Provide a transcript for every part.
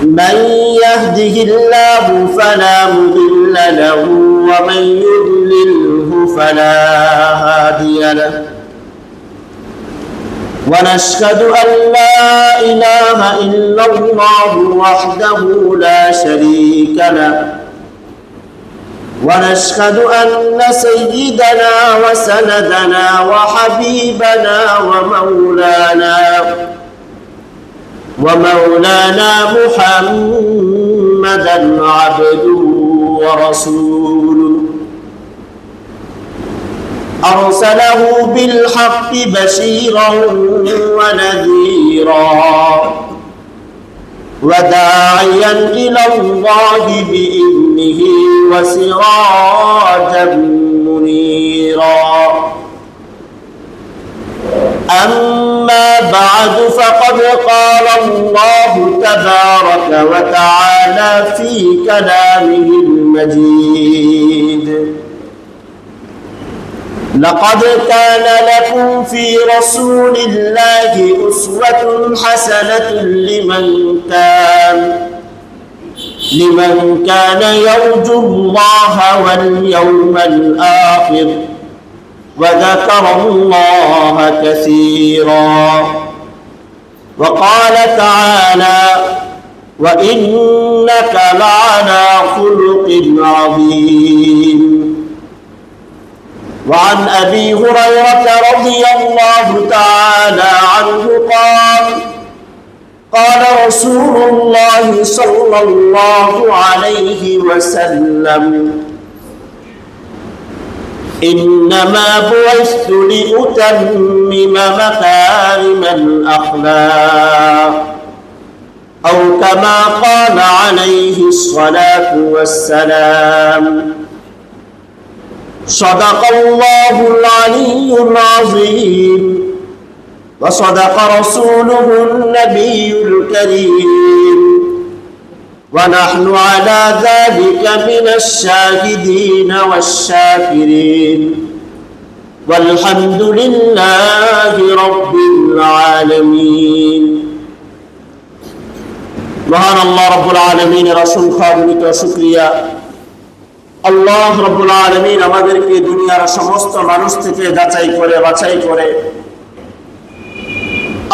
من يهده الله فلا مضل له ومن يضلله فلا هادي له ونشهد أن لا إله إلا الله وحده لا شريك له ونشهد أن سيدنا وسندنا وحبيبنا ومولانا محمدا عبده ورسوله أرسله بالحق بشيرا ونذيرا وداعيا إلى الله بإذنه وسراجا منيرا أما بعد فقد قال الله تبارك وتعالى في كلامه المجيد لقد كان لكم في رسول الله أسوة حسنة لمن كان يرجو الله واليوم الآخر وذكر الله كثيرا وقال تعالى وإنك لعلى خلق عظيم وعن أبي هريرة رضي الله تعالى عنه قال رسول الله صلى الله عليه وسلم إنما بعثت لأتمم مكارم الأخلاق أو كما قال عليه الصلاة والسلام صدق الله العلي العظيم وصدق رسوله النبي الكريم ونحن على ذلك من الشاهدين والشاكرين والحمد لله رب العالمين মহান আল্লাহ রব্বুল আলামিনের অসংখ্য অগণিত শুকরিয়া আল্লাহ রব্বুল আলামিন আমাদেরকে দুনিয়ার সমস্ত মানুষ থেকে যাচাই করে বাছাই করে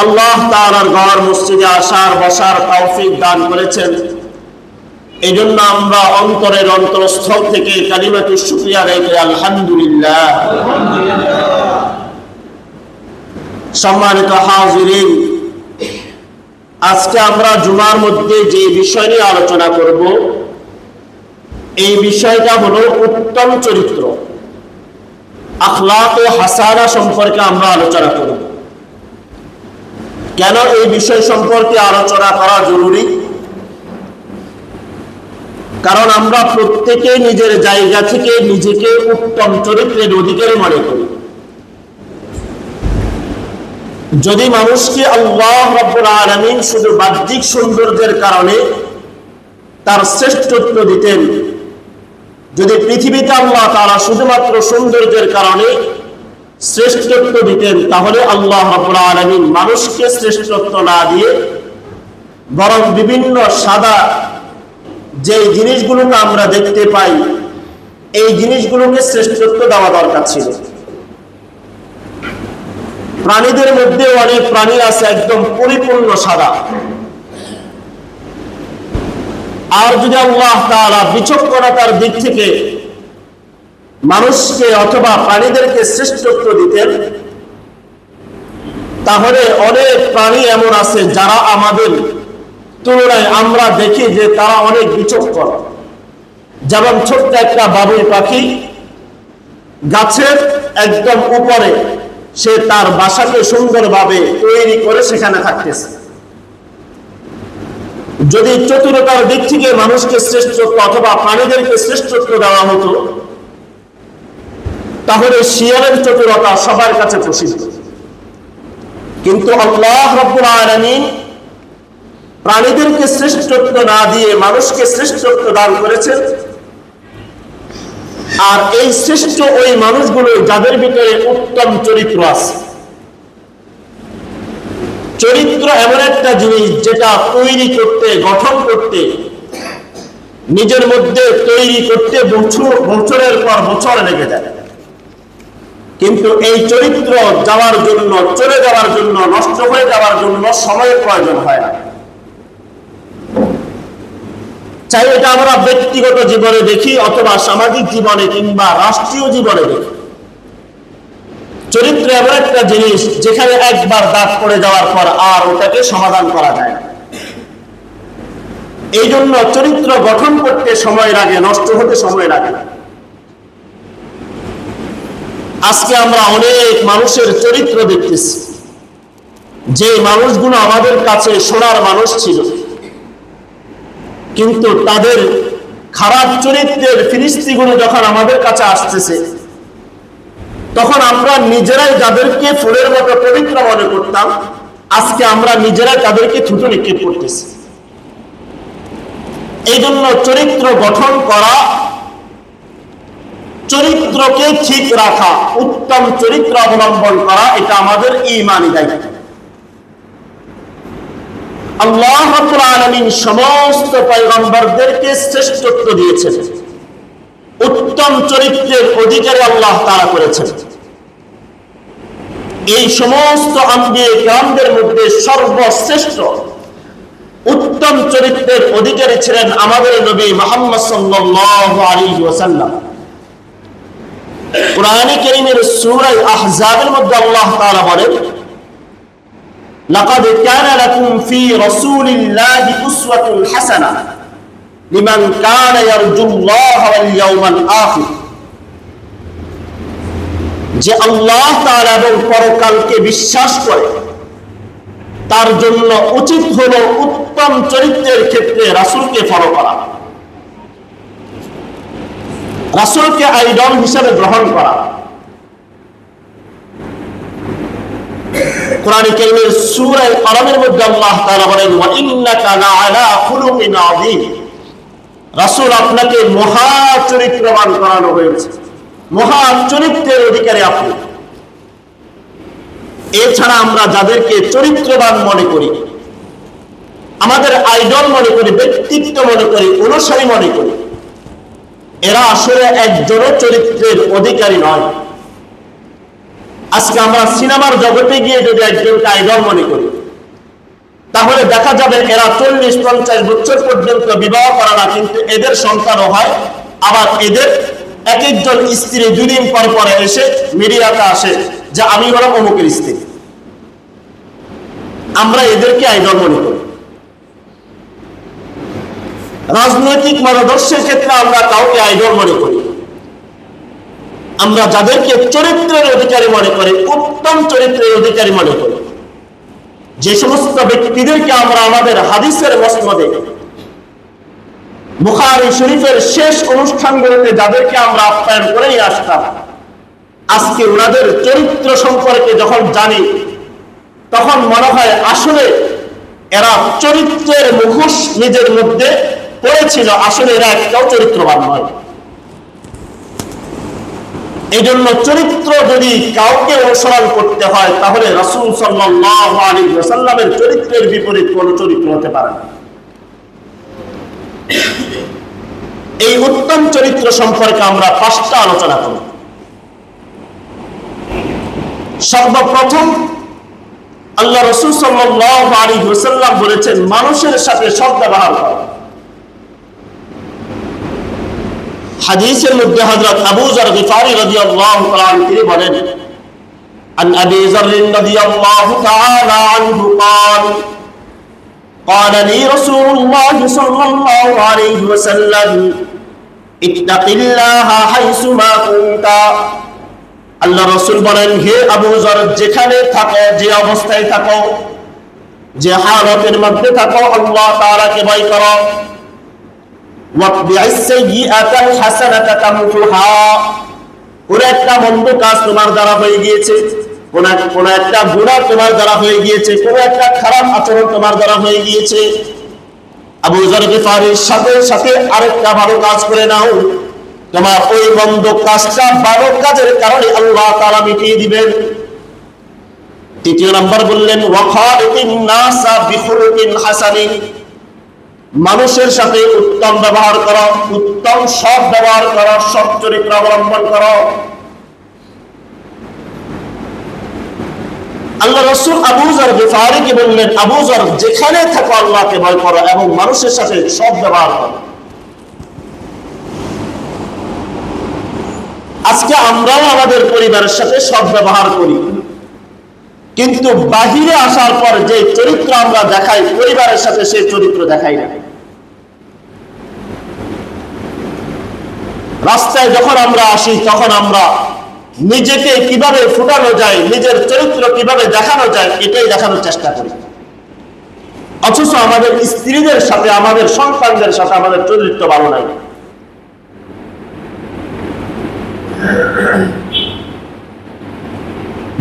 আল্লাহ তাআলার ঘর মসজিদে আসার বসার তৌফিক দান করেছেন। এই জন্য আমরা অন্তরের অন্তরস্থল থেকে কালিমাতু শুকরিয়া আদায় করি আলহামদুলিল্লাহ। সম্মানিত হাজিরিন, আজকে আমরা জুমার মধ্যে যে বিষয় নিয়ে আলোচনা করব এই বিষয়টা হলো উত্তম চরিত্র, আখলাকে হাসানা সম্পর্কে আমরা আলোচনা করব। কেন এই বিষয় সম্পর্কে আলোচনা করা জরুরি? কারণ আমরা প্রত্যেকে নিজের জায়গা থেকে নিজেকে উত্তম চরিত্রের অধিকারী মনে করি। যদি মানুষকে আল্লাহ রাব্বুল আলামিন শুধু বাহ্যিক সৌন্দর্যের কারণে তার শ্রেষ্ঠত্ব দিতেন, যদি পৃথিবীতে আল্লাহ তাআলা শুধুমাত্র সৌন্দর্যের কারণে শ্রেষ্ঠত্ব দিতেন, তাহলে আল্লাহ রাব্বুল আলামিন মানুষকে শ্রেষ্ঠত্ব না দিয়ে বরং বিভিন্ন সাদা যে জিনিসগুলোকে আমরা দেখতে পাই এই জিনিসগুলোকে শ্রেষ্ঠত্ব দেওয়া দরকার ছিল। প্রাণীদের মধ্যে অনেক প্রাণী আছে একদম পরিপূর্ণ সাদা, আর যদি আল্লাহ তাআলা বিচক্ষণতার দিক থেকে মানুষকে অথবা প্রাণীদেরকে শ্রেষ্ঠত্ব দিতেন, তাহলে অনেক প্রাণী এমন আছে যারা আমাদের তুলনায় আমরা দেখি যে তারা অনেক বিচক্ষণ। যেমন ছোট্ট একটা বাবুই পাখি গাছের একদম উপরে সে তার বাসাকে সুন্দরভাবে তৈরি করে সেখানে থাকতেছে। যদি চতুরতার দিক থেকে মানুষকে শ্রেষ্ঠত্ব অথবা প্রাণীদেরকে শ্রেষ্ঠত্ব দেওয়া হতো, তাহলে শিয়ালের চতুরতা সবার কাছে প্রসিদ্ধ। কিন্তু আল্লাহ রাব্বুল আলামিন প্রাণীদেরকে শ্রেষ্ঠত্ব না দিয়ে মানুষকে শ্রেষ্ঠত্ব দান করেছেন। আর এই শ্রেষ্ঠ ওই মানুষগুলো যাদের ভিতরে উত্তম চরিত্র আছে। চরিত্র এমন একটা জিনিস যেটা তৈরি করতে, গঠন করতে, নিজের মধ্যে তৈরি করতে বছরের পর বছর লেগে যায়, কিন্তু এই চরিত্র যাওয়ার জন্য, চলে যাওয়ার জন্য, নষ্ট হয়ে যাওয়ার জন্য সময়ের প্রয়োজন হয় না। চাই এটা আমরা ব্যক্তিগত জীবনে দেখি অথবা সামাজিক জীবনে কিংবা রাষ্ট্রীয় জীবনে দেখি, চরিত্র এমন একটা জিনিস যেখানে একবার দাগ পড়ে যাওয়ার পর আর ওটাকে সমাধান করা যায় না। এই জন্য চরিত্র গঠন করতে সময় লাগে, নষ্ট হতে সময় লাগে না। আজকে আমরা অনেক মানুষের চরিত্র দেখতেছি, যে মানুষগুলো আমাদের কাছে সোনার মানুষ ছিল, কিন্তু তাদের খারাপ চরিত্রের ফিরিস্তিগুলো যখন আমাদের কাছে আসতেছে, তখন আমরা নিজেরাই যাদেরকে ফুলের মতো পবিত্র মনে করতাম, আজকে আমরা নিজেরাই তাদেরকে থুতু নিক্ষেপ করতেছি। এই জন্য চরিত্র গঠন করা, চরিত্রকে ঠিক রাখা, উত্তম চরিত্র অবলম্বন করা, এটা আমাদের ঈমানি দায়িত্ব। আল্লাহ রাব্বুল আলামিন সমস্ত পয়গম্বরদেরকে শ্রেষ্ঠত্ব দিয়েছেন, উত্তম চরিত্রের অধিকারী আল্লাহ তাআলা করেছেন। এই সমস্ত আম্বিয়া কিরামদের মধ্যে সর্বশ্রেষ্ঠ উত্তম চরিত্রের অধিকারী ছিলেন আমাদের নবী মুহাম্মদ সাল্লাল্লাহু আলাইহি ওয়াসাল্লাম। কুরআনে কারীমের সূরা আহজাবের মধ্যে আল্লাহ তাআলা বলেন, লাকাদ কানা লাকুম ফি রাসূলিল্লাহি উসওয়াতুন হাসানাহ লিমান কানা ইয়ারজুল্লাহ ওয়াল ইয়াউমাল আখির। যে আল্লাহ তাআলা এবং পরকালকে বিশ্বাস করে, তার জন্য উচিত হলো উত্তম চরিত্রের ক্ষেত্রে রাসূলকে ফলো করা, রাসূলকে আইডল হিসেবে গ্রহণ করা। কোরআনে কারীমের সূরা আল-কলমের মধ্যে আল্লাহ তাআলা বলেন, ওয়া ইন্নাকা লাআলা খুলুকিন আযীম। রাসূল, আপনাকে মহা চরিত্রবান করানো হয়েছে, মহা চরিত্রের অধিকারী আপনি। এছাড়া আমরা যাদেরকে চরিত্রবান মনে করি, আমাদের আইডল মনে করি, ব্যক্তিত্ব মনে করি, অনুসারী মনে করি, এরা আসলে একজনও চরিত্রের অধিকারী নয়। আজকে আমরা সিনেমার জগতে গিয়ে যদি একজনকে আইডল মনে করি, তাহলে দেখা যাবে এরা 40-50 বছর পর্যন্ত বিবাহ করে না, কিন্তু এদের সন্তানও হয়। আবার এদের এক একজন স্ত্রী 2 দিন পর পরে এসে মিডিয়াতে আসে যে আমি হলাম অমুকের স্ত্রী। আমরা এদেরকে আইডল মনে করি। রাজনৈতিক মতাদর্শের ক্ষেত্রে আমরা কাউকে আইডল মনে করি। আমরা যাদেরকে চরিত্রের অধিকারী মনে করি, উত্তম চরিত্রের অধিকারী মনে করি, যে সমস্ত ব্যক্তিদেরকে আমরা আমাদের হাদিসের মসনদে, বুখারী শরীফের শেষ অনুষ্ঠানগুলোতে যাদেরকে আমরা আপ্যায়ন করেই আসতাম, আজকে ওনাদের চরিত্র সম্পর্কে যখন জানি, তখন মনে হয় আসলে এরা চরিত্রের মুখোশ নিজের মধ্যে পড়েছিল, আসলে এরা একটাও চরিত্রবান নয়। এই জন্য চরিত্র যদি কাউকে অনুসরণ করতে হয়, তাহলে রাসূল সাল্লাল্লাহু আলাইহি ওয়াসাল্লামের চরিত্রের বিপরীত কোন চরিত্র হতে পারে না। এই উত্তম চরিত্র সম্পর্কে আমরা 5টা আলোচনা করব। সর্বপ্রথম আল্লাহ রাসূল সাল্লাল্লাহু আলাইহি ওয়াসাল্লাম বলেছেন, মানুষের সাথে সদ্ব্যবহার করো। হাদিসের মধ্যে হযরত আবু যর গিফারি রাদিয়াল্লাহু তাআলা আনহু তিনি বলেন, আন আবি যর রাদিয়াল্লাহু তাআলা আনহু قال قال لي رسول الله صلى الله عليه وسلم اتق الله حيث ما كنت। আল্লাহ রাসূল বলেন, হে আবু যর, যেখানে থাকো, যে অবস্থায় থাকো, যে হালতের মধ্যে থাকো, আল্লাহ তাআলাকে ভয় করো। ওয়াতবি'আস সাইয়্যাতাল হাসানাতা তামহুহা। কোন একটা মন্দ কাজ তোমার দ্বারা হয়ে গিয়েছে, কোন একটা গুনাহ তোমার দ্বারা হয়ে গিয়েছে, কোন একটা খারাপ আচরণ তোমার দ্বারা হয়ে গিয়েছে, আবু যর গিফারির সাথে সাথে আরেকটা ভালো কাজ করে নাও। তোমার ওই মন্দ কাজটা ভালো কাজের কারণে আল্লাহ তাআলা মিটিয়ে দিবেন। তৃতীয় নাম্বার বললেন ওয়াখালিকিন নাসা বিখুলুকিন হাসানিন, মানুষের সাথে উত্তম ব্যবহার করো, উত্তম সৎ ব্যবহার করো, সৎ চরিত্র অবলম্বন করো। আল্লাহ রাসূল আবু যর গিফারীকে বললেন, আবু যর যেখানে থাকো আল্লাহকে ভয় করো এবং মানুষের সাথে সৎ ব্যবহার করো। আজকে আমরাও আমাদের পরিবারের সাথে সৎ ব্যবহার করি, কিন্তু বাহিরে আসার পর যে চরিত্র আমরা দেখাই পরিবারের সাথে সেই চরিত্র দেখাই না। রাস্তায় যখন আমরা আসি তখন আমরা নিজেকে কিভাবে ফুটানো যায়, নিজের চরিত্র কিভাবে দেখানো যায় এটাই দেখানোর চেষ্টা করি, অথচ আমাদের স্ত্রীদের সাথে আমাদের সন্তানদের সাথে আমাদের চরিত্র ভালো নাই।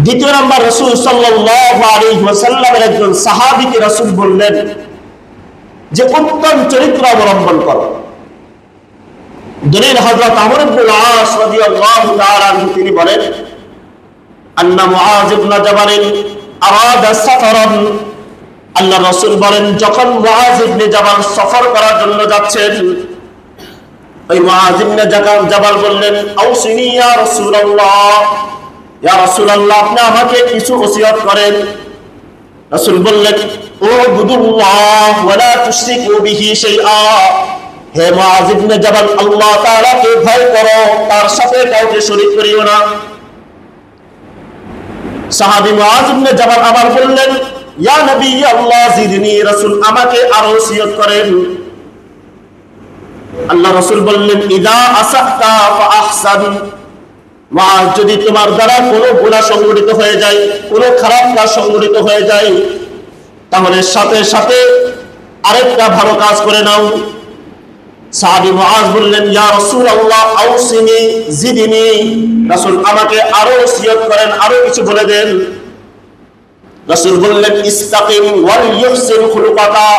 দ্বিতীয় নাম্বার, রাসূল সাল্লাল্লাহু আলাইহি ওয়াসাল্লামের একজন সাহাবীকে রাসূল বললেন যে উত্তম চরিত্র অবলম্বন করো। দলিল হযরত আমর ইবনে আস রাদিয়াল্লাহু তাআলা আনহু, তিনি বলেন আন্না মুআয ইবনে জাবাল আরাদা সাফারান, আল্লাহ রাসূল বলেন যখন মুআয ইবনে জাবাল সফর করার জন্য যাচ্ছেন, ওই মুআয ইবনে জাবাল বললেন আউসিনি ইয়া রাসূলুল্লাহ, ইয়া রাসূলুল্লাহ আপনি আমাকে কিছু ওসিয়ত করেন। রাসূল বললেন উবুদুল্লাহ ওয়া লা তুশরিকু বিহি শাইআ, হে মুআয ইবনে জাবাল আল্লাহ তাআলাকে ভয় করো, তার সাথে কাউকে শরীক করিও না। সাহাবী মুআয ইবনে জাবাল আবার বললেন ইয়া নবী আল্লাহ জিদনি, রাসূল আমাকে আরো ওসিয়ত করেন। আল্লাহ রাসূল বললেন ইদা আসাতা ফাআহসান, মুআয যদি তোমার দ্বারা কোনো গুনাহ সংঘটিত হয়ে যায়, কোনো খারাপ কাজ সংঘটিত হয়ে যায়, তাহলে সাথে সাথে আরেকটা ভালো কাজ করে নাও। সাহাবী মুআয বললেন ইয়া রাসূলুল্লাহ আউসিনি জিদনি, রাসূল আমাকে আরো ওসিয়ত করেন, আরো কিছু বলে দেন। রাসূল বললেন ইসতাকিম ওয়াল ইহসিন খুলুকাকা,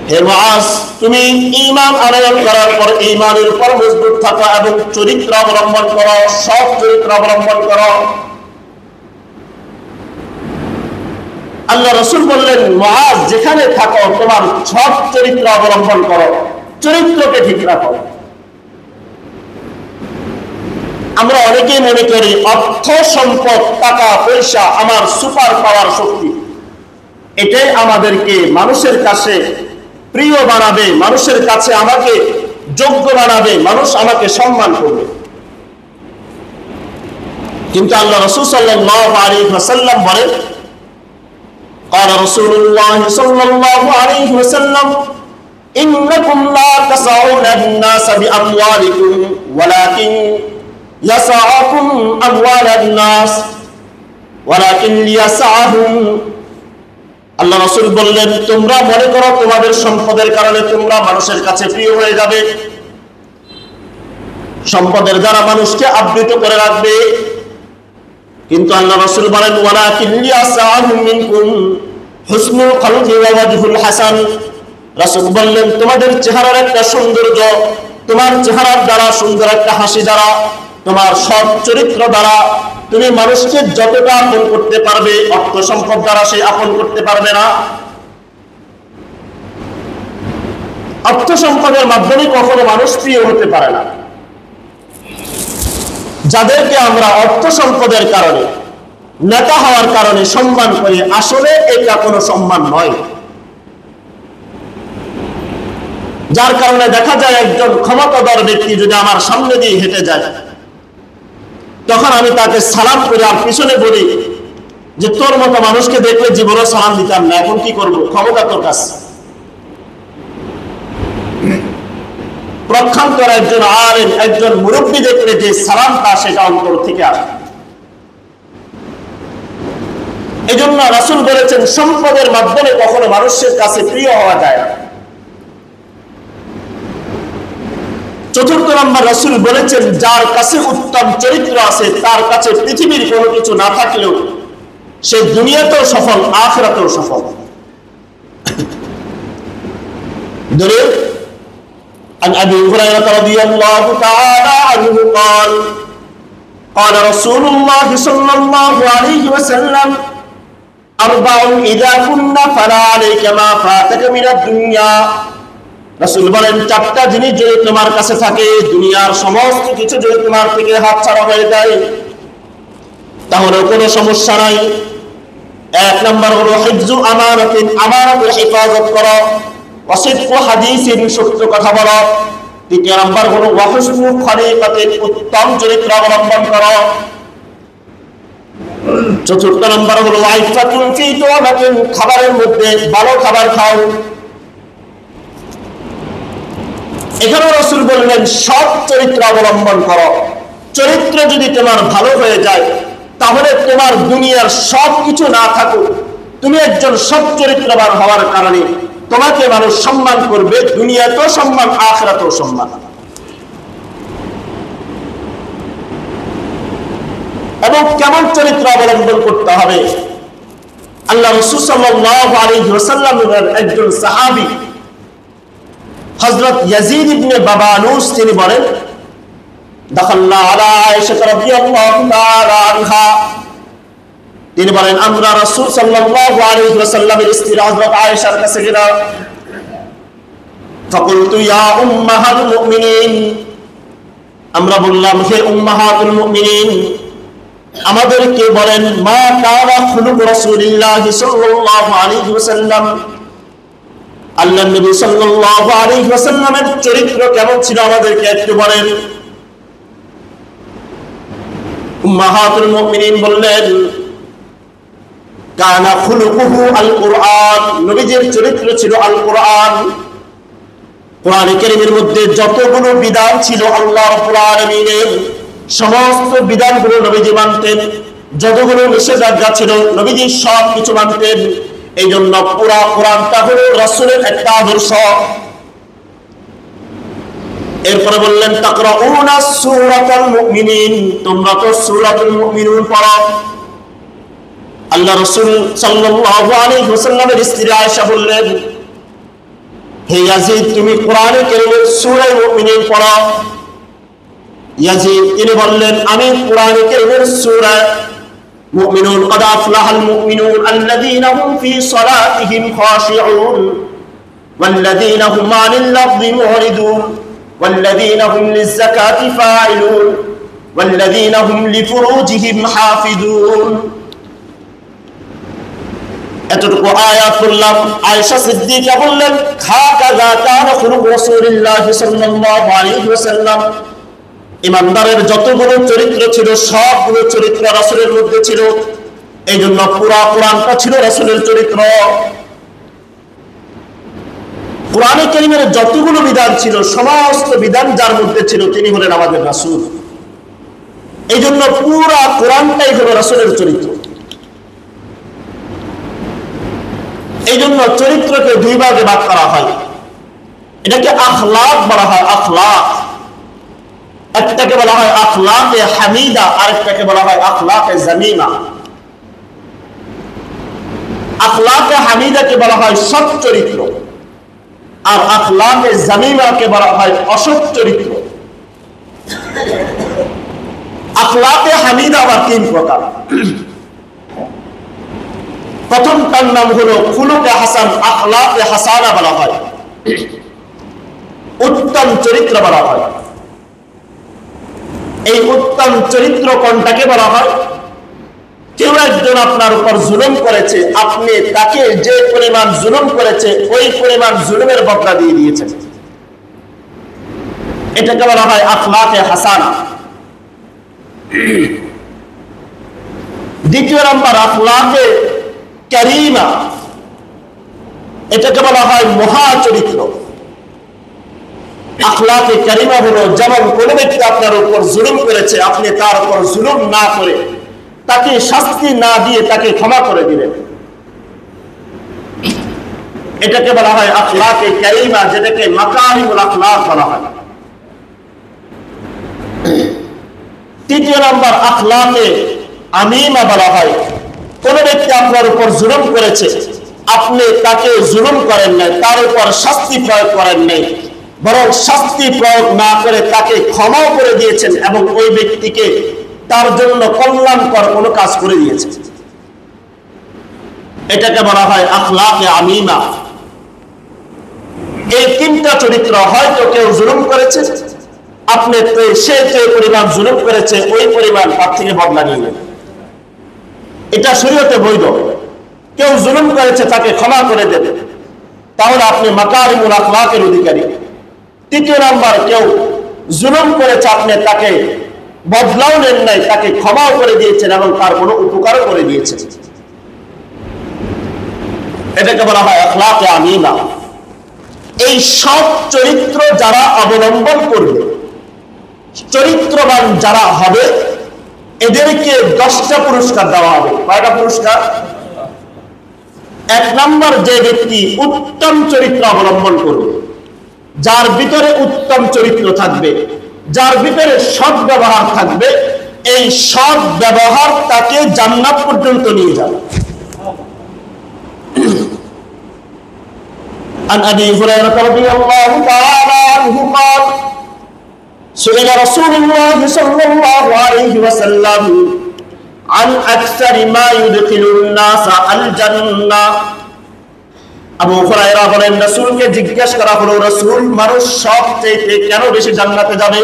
হে মুআয তুমি ঈমান আনয়ন করার পর ঈমানের উপর মজবুত থাকো এবং চরিত্র অবলম্বন করো, সৎ চরিত্র অবলম্বন করো। আল্লাহ রাসূল বললেন মুআয যেখানে থাকো তোমার সৎ চরিত্র অবলম্বন করো, চরিত্রকে ঠিক রাখো। আমরা অনেকেই মনে করি অর্থ সম্পদ টাকা পয়সা আমার সুপার পাওয়ার শক্তি, এটাই আমাদেরকে মানুষের কাছে প্রিয় বানাবে, মানুষের কাছে আমাকে যোগ্য বানাবে, মানুষ আমাকে সম্মান করবে। কিন্তু আল্লাহ রাসূল সাল্লাল্লাহু আলাইহি ওয়াসাল্লাম বলেন قال رسول الله صلى الله عليه وسلم إنكم لا تسعون الناس بأموالكم ولكن يسعكم أموال الناس ولكن ليسعهم। আল্লাহ রাসূল বললেন তোমরা মনে করো তোমাদের সম্পদের কারণে তোমরা মানুষের কাছে প্রিয় হয়ে যাবে, সম্পদের দ্বারা মানুষকে আবৃত করে রাখবে, কিন্তু আল্লাহ রাসূল বলেন ওয়ালাকিন লিয়াসআহুম মিনকুম হুসনুল খালুকি ওয়া ওয়াজহুল হাসান। রাসূল বললেন তোমাদের চেহারার একটা সৌন্দর্য, তোমার চেহারার দ্বারা সুন্দর একটা হাসি দ্বারা, তোমার সৎ চরিত্র দ্বারা তুমি মানুষকে যতটা আপন করতে পারবে, অর্থ সম্পদ দ্বারা সে আপন করতে পারবে না। অর্থ সম্পদের মাধ্যমে কখনো মানুষ প্রিয় হতে পারে না। যাদেরকে আমরা অর্থ সম্পদের কারণে, নেতা হওয়ার কারণে সম্মান করি, আসলে এটা কোনো সম্মান নয়। যার কারণে দেখা যায় একজন ক্ষমতাধর ব্যক্তি যদি আমার সামনে দিয়ে হেঁটে যায়, তখন আমি তাকে সালাম করে আর পিছনে বলি যে তোর মতো মানুষকে দেখলে জীবনও সালাম দিতাম না, এখন কি করবো, ক্ষমতা তোর কাছে। প্রক্ষান্তর একজন আলেম, একজন মুরব্বী দেখলে যে সালামটা সেটা অন্তর থেকে আসে। এজন্য রাসূল বলেছেন সম্পদের মাধ্যমে কখনো মানুষের কাছে প্রিয় হওয়া যায় না। চতুর্থ নম্বর, রাসূল বলেছেন যার কাছে উত্তম চরিত্র আছে তার কাছে পৃথিবীর কোনো কিছু না থাকলেও সে দুনিয়াতেও সফল, আখিরাতেও সফল। দলিল عن أبي هريرة رضي الله تعالى عنه قال قال رسول الله صلى الله عليه وسلم أربع إذا كنا فلا عليك ما فاتك من الدنيا রাসূল বলেন চারটা জিনিস যদি তোমার কাছে থাকে দুনিয়ার সমস্ত কিছু যদি তোমার থেকে হাতছাড়া হয়ে যায় তাহলে কোনো সমস্যা নাই এক নাম্বার হলো হিফজু আমানাতিন আমানতের হেফাজত করো ওয়াসিদকু হাদিসিন সত্য কথা বলো দ্বিতীয় নাম্বার হলো ওয়াহুসনু খলিকাতিন উত্তম চরিত্র অবলম্বন করো চতুর্থ নাম্বার হলো আইফাতুন ফি তুআমাতিন খাবারের মধ্যে ভালো খাবার খাও এখানে রাসূল বললেন সৎ চরিত্র অবলম্বন করো চরিত্র যদি তোমার ভালো হয়ে যায় তাহলে তোমার দুনিয়ার সব কিছু না থাকুক তুমি একজন সৎ চরিত্রবান হওয়ার কারণে তোমাকে মানুষ সম্মান করবে দুনিয়াতেও সম্মান আখিরাতেও সম্মান এবং কেমন চরিত্র অবলম্বন করতে হবে আল্লাহ রাসূল সাল্লাল্লাহু আলাইহি ওয়াসাল্লামের একজন সাহাবী হযরত ইয়াজিদ ইবনে বাবানুস তিনি বলেন দাখালনা আলা আয়েশা রাদিয়াল্লাহু তাআলা আনহা তিনি বলেন আমরা রাসূল সাল্লাল্লাহু আলাইহি ওয়াসাল্লামের স্ত্রী হযরত আয়েশার কাছে গেলাম ফাকুলতু ইয়া উম্মাহাতুল মুমিনিন আমরা বললাম হে উম্মাহাতুল মুমিনিন আমাদেরকে বলেন মা কানা খুলুক রাসূলিল্লাহ সাল্লাল্লাহু আলাইহি ওয়াসাল্লাম আল্লাহর নবী সাল্লাল্লাহু আলাইহি ওয়াসাল্লামের চরিত্র কেমন ছিল আমাদেরকে একটু বলেন উম্মাহাতুল মুমিনিন বললেন কানা খুলুকুহু আল কুরআন নবীজির চরিত্র ছিল আল কুরআন কোরআনে কারীমের মধ্যে যতগুলো বিধান ছিল আল্লাহ রাব্বুল আলামিনের সমস্ত বিধানগুলো নবীজি মানতেন যতগুলো নিষেধাজ্ঞা ছিল নবীজি সব কিছু মানতেন এইজন্য পুরা কোরআনটা হলো রাসূলের একটা আদর্শ এরপরে বললেন তাকরাউনা সূরাতুল মুমিনিন তোমরা তো সূরাতুল মুমিনুন পড়ো আল্লাহ রাসূল সাল্লাল্লাহু আলাইহি ওয়াসাল্লামের স্ত্রী আয়েশা বললেন হে ইয়াজিদ তুমি কোরআনে কারীমের সূরা মুমিনুন পড়ো ইয়াজিদ তিনি বললেন আমি কোরআনে কারীমের সূরা মুমিনুন قد أفلح المؤمنون الذين هم في صلاتهم خاشعون والذين هم عن اللغو معرضون والذين هم للزكاة فاعلون والذين هم لفروجهم حافظون এতটুকু আয়াত বললাম আয়েশা সিদ্দিকা বললেন হাকাযা কানা খুলুক রাসূলিল্লাহ সাল্লাল্লাহু আলাইহি ওয়াসাল্লাম ইমানদারের যতগুলো চরিত্র ছিল সবগুলো চরিত্র রাসূলের মধ্যে ছিল এইজন্য পুরো কোরআনটা ছিল রাসূলের চরিত্র কোরআনে কারীমের যতগুলো বিধান ছিল সমস্ত বিধান যার মধ্যে ছিল তিনি হলেন আমাদের রাসূল এইজন্য পুরো কোরআনটাই হলো রাসূলের চরিত্র এইজন্য চরিত্রকে দুই ভাগে ভাগ করা হয় এটাকে আখলাক বলা হয় আখলাক একটাকে বলা হয় আখলাকে হামিদা আরেকটাকে বলা হয় আখলাকে জামিমা আখলাকে হামিদাকে বলা হয় সৎ চরিত্র আর আখলাকে জামিমাকে বলা হয় অসৎ চরিত্র আখলাকে হামিদা আবার তিন প্রকার প্রথমটার নাম হলো খুলুকে হাসান আখলাকে হাসানা বলা হয় উত্তম চরিত্র বলা হয় এই উত্তম চরিত্র কোনটাকে বলা হয় কেউ একজন আপনার উপর জুলুম করেছে আপনি তাকে যে পরিমাণ জুলুম করেছে ওই পরিমাণ জুলুমের বদলা দিয়ে দিয়েছেন এটাকে বলা হয় আখলাকে হাসানা দ্বিতীয় নাম্বার আখলাকে কারীমা এটাকে বলা হয় মহা চরিত্র আখলাকে কারীমা হলো যেমন কোন ব্যক্তি আপনার উপর জুলুম করেছে আপনি তার উপর জুলুম না করে তাকে শাস্তি না দিয়ে তাকে ক্ষমা করে দিলেন এটাকে বলা হয় আখলাকে কারীমা যেটাকে মাকারিমুল আখলাক বলা হয় তৃতীয় নাম্বার আখলাকে আমিমা বলা হয় কোন ব্যক্তি আপনার উপর জুলুম করেছে আপনি তাকে জুলুম করেন নাই তার উপর শাস্তি প্রয়োগ করেন নাই বরং শাস্তি প্রয়োগ না করে তাকে ক্ষমা করে দিয়েছেন এবং ওই ব্যক্তিকে তার জন্য কল্যাণকর কোনো কাজ করে দিয়েছে। এটাকে বলা হয় আখলাকে আমিমা। এই তিনটা চরিত্র, হয়তো কেউ জুলুম করেছে, আপনি সে যে পরিমাণ জুলুম করেছে ওই পরিমাণ তার থেকে বদলা নিয়ে নেবেন, এটা শরীয়তে বৈধ। কেউ জুলুম করেছে তাকে ক্ষমা করে দেবে, তাহলে আপনি মাকারিমুল আখলাকের অধিকারী। তৃতীয় নাম্বার, কেউ জুলুম করেছে, আপনি তাকে বদলাও নেন নাই, তাকে ক্ষমাও করে দিয়েছেন এবং তার কোনো উপকারও করে দিয়েছেন। এটাকে বলা হয় আখলাকে আমিমা। এই সব চরিত্র যারা অবলম্বন করবে, চরিত্রবান যারা হবে, এদেরকে 10টা পুরস্কার দেওয়া হবে। কয়টা পুরস্কার? 1 নম্বর, যে ব্যক্তি উত্তম চরিত্র অবলম্বন করবে, যার ভিতরে উত্তম চরিত্র থাকবে, যার ভিতরে সৎ ব্যবহার থাকবে, এই সৎ ব্যবহার তাকে জান্নাত পর্যন্ত নিয়ে যাবে। عن أبي هريرة رضي الله تعالى عنه قال سئل رسول الله صلى الله عليه وسلم عن أكثر ما يدخل الناس الجنة। আবু হুরায়রা বলেন, রাসূলকে জিজ্ঞেস করা হলো, রাসূল, মানুষ সবচেয়ে কেন বেশি জান্নাতে যাবে?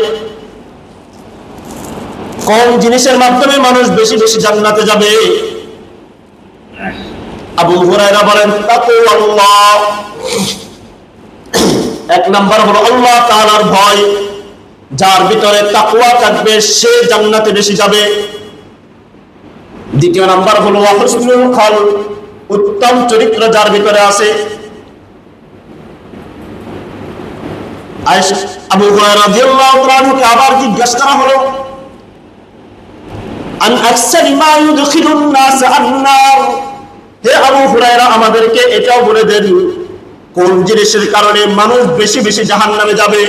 কোন জিনিসের মাধ্যমে মানুষ বেশি বেশি জান্নাতে যাবে? আবু হুরায়রা বলেন, তাকওয়াল্লাহ। 1 নম্বর হলো আল্লাহ তাআলার ভয়। যার ভিতরে তাকওয়া থাকবে সে জান্নাতে বেশি যাবে। দ্বিতীয় নাম্বার হলো হুসনুল খালক, উত্তম চরিত্র যার ভিতরে আছে। আবু হুরায়রা রাদিয়াল্লাহু তাআলা আনহুকে আবার জিজ্ঞাসা করা হলো, আন আকসারি মা ইউদখিলুন নাস আন-নার। হে আবু হুরায়রা, আমাদেরকে এটাও বলে দেন, কোন জিনিসের কারণে মানুষ বেশি বেশি জাহান্নামে যাবে?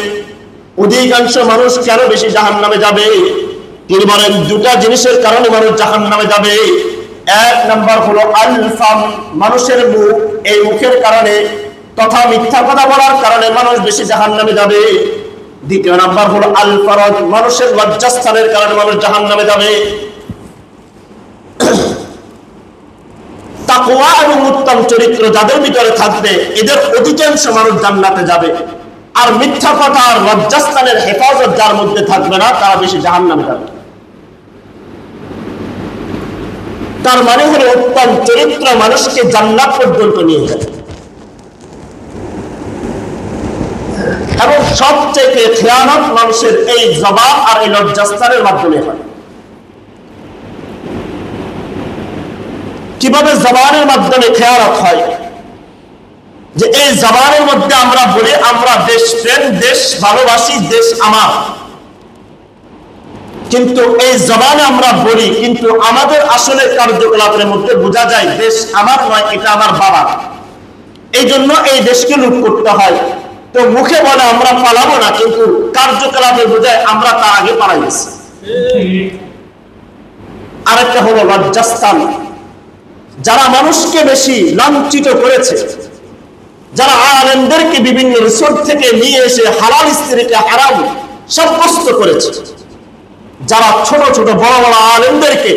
অধিকাংশ মানুষ কেন বেশি জাহান্নামে যাবে? তিনি বলেন, 2টা জিনিসের কারণে মানুষ জাহান্নামে যাবে। 1 নম্বর হলো আল ফাম, মানুষের মুখ। এই মুখের কারণে তথা মিথ্যা কথা বলার কারণে মানুষ বেশি জাহান্নামে যাবে। দ্বিতীয় নাম্বার হলো আল ফারজ, মানুষের লজ্জাস্থানের কারণে মানুষ জাহান্নামে যাবে। তাকওয়া এবং উত্তম চরিত্র যাদের ভিতরে থাকবে, এদের অধিকাংশ মানুষ জান্নাতে যাবে। আর মিথ্যা কথা আর লজ্জাস্থানের হেফাজত যার মধ্যে থাকবে না, তারা বেশি জাহান্নামে যাবে। তার মানে হলো উত্তম চরিত্র মানুষকে জান্নাত পর্যন্ত নিয়ে যাবে। এবং সবচেয়ে খেয়ানত মানুষের এই জবান আর এই লজ্জাস্থানের মাধ্যমে হয়। কিভাবে জবানের মাধ্যমে খেয়ানত হয়? যে এই জবানের মধ্যে আমরা বলি আমরা দেশ প্রেম, দেশ ভালোবাসি, দেশ আমার, কিন্তু এই জবানে আমরা বলি, কিন্তু আমাদের আসলে কার্যকলাপের মধ্যে বোঝা যায় দেশ আমার নয়, এটা আমার বাবা। এই জন্য এই দেশকে লুট করতে হয়। তো মুখে বলে আমরা পালাবো না, কিন্তু কার্যকলাপে বোঝায় আমরা তার আগে পালাই গেছি। আরেকটা হলো লজ্জাস্থান। যারা মানুষকে বেশি লাঞ্ছিত করেছে, যারা আলেমদেরকে বিভিন্ন রিসোর্ট থেকে নিয়ে এসে হালাল স্ত্রীকে হারাম সাব্যস্ত করেছে, যারা ছোট ছোট বড় বড় আলেমদেরকে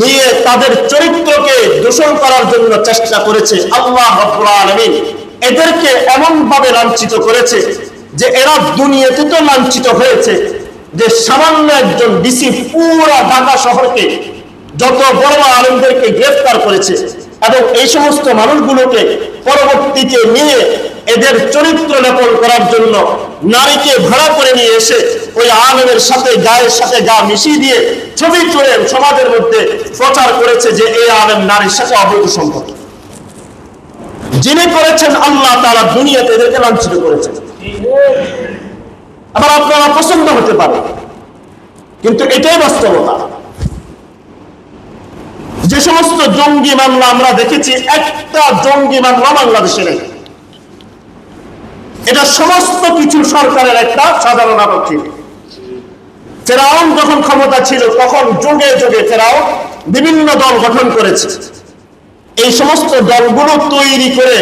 নিয়ে তাদের চরিত্রকে দূষণ করার জন্য চেষ্টা করেছে, আল্লাহ রাব্বুল আলামিন এদেরকে এমন ভাবে লাঞ্ছিত করেছে যে এরা দুনিয়াতে তো লাঞ্ছিত হয়েছে, যে সামান্য একজন ডিসি পুরো ঢাকা শহরকে যত বড় আলেমদেরকে গ্রেফতার করেছে এবং এই সমস্ত মানুষগুলোকে পরবর্তীতে নিয়ে এদের চরিত্র লেপন করার জন্য নারীকে ভাড়া করে নিয়ে এসে ওই আলেমের সাথে গায়ের সাথে গা মিশিয়ে দিয়ে ছবি তুলে সমাজের মধ্যে প্রচার করেছে যে এই আলেম নারীর সাথে অবৈধ সম্পর্ক। যিনি করেছেন আল্লাহ তাআলা দুনিয়াতে এদেরকে লাঞ্ছিত করেছেন। আবার আপনারা পছন্দ হতে পারে, কিন্তু এটাই বাস্তবতা। যে সমস্ত জঙ্গি মামলা আমরা দেখেছি, একটা জঙ্গি মামলা বাংলাদেশে নেই। এটা সমস্ত কিছু সরকারের একটা সাধারণ নাটক ছিল। ফেরাউন যখন ক্ষমতা ছিল তখন যুগে যুগে ফেরাউন বিভিন্ন দল গঠন করেছে। এই সমস্ত দলগুলো তৈরি করে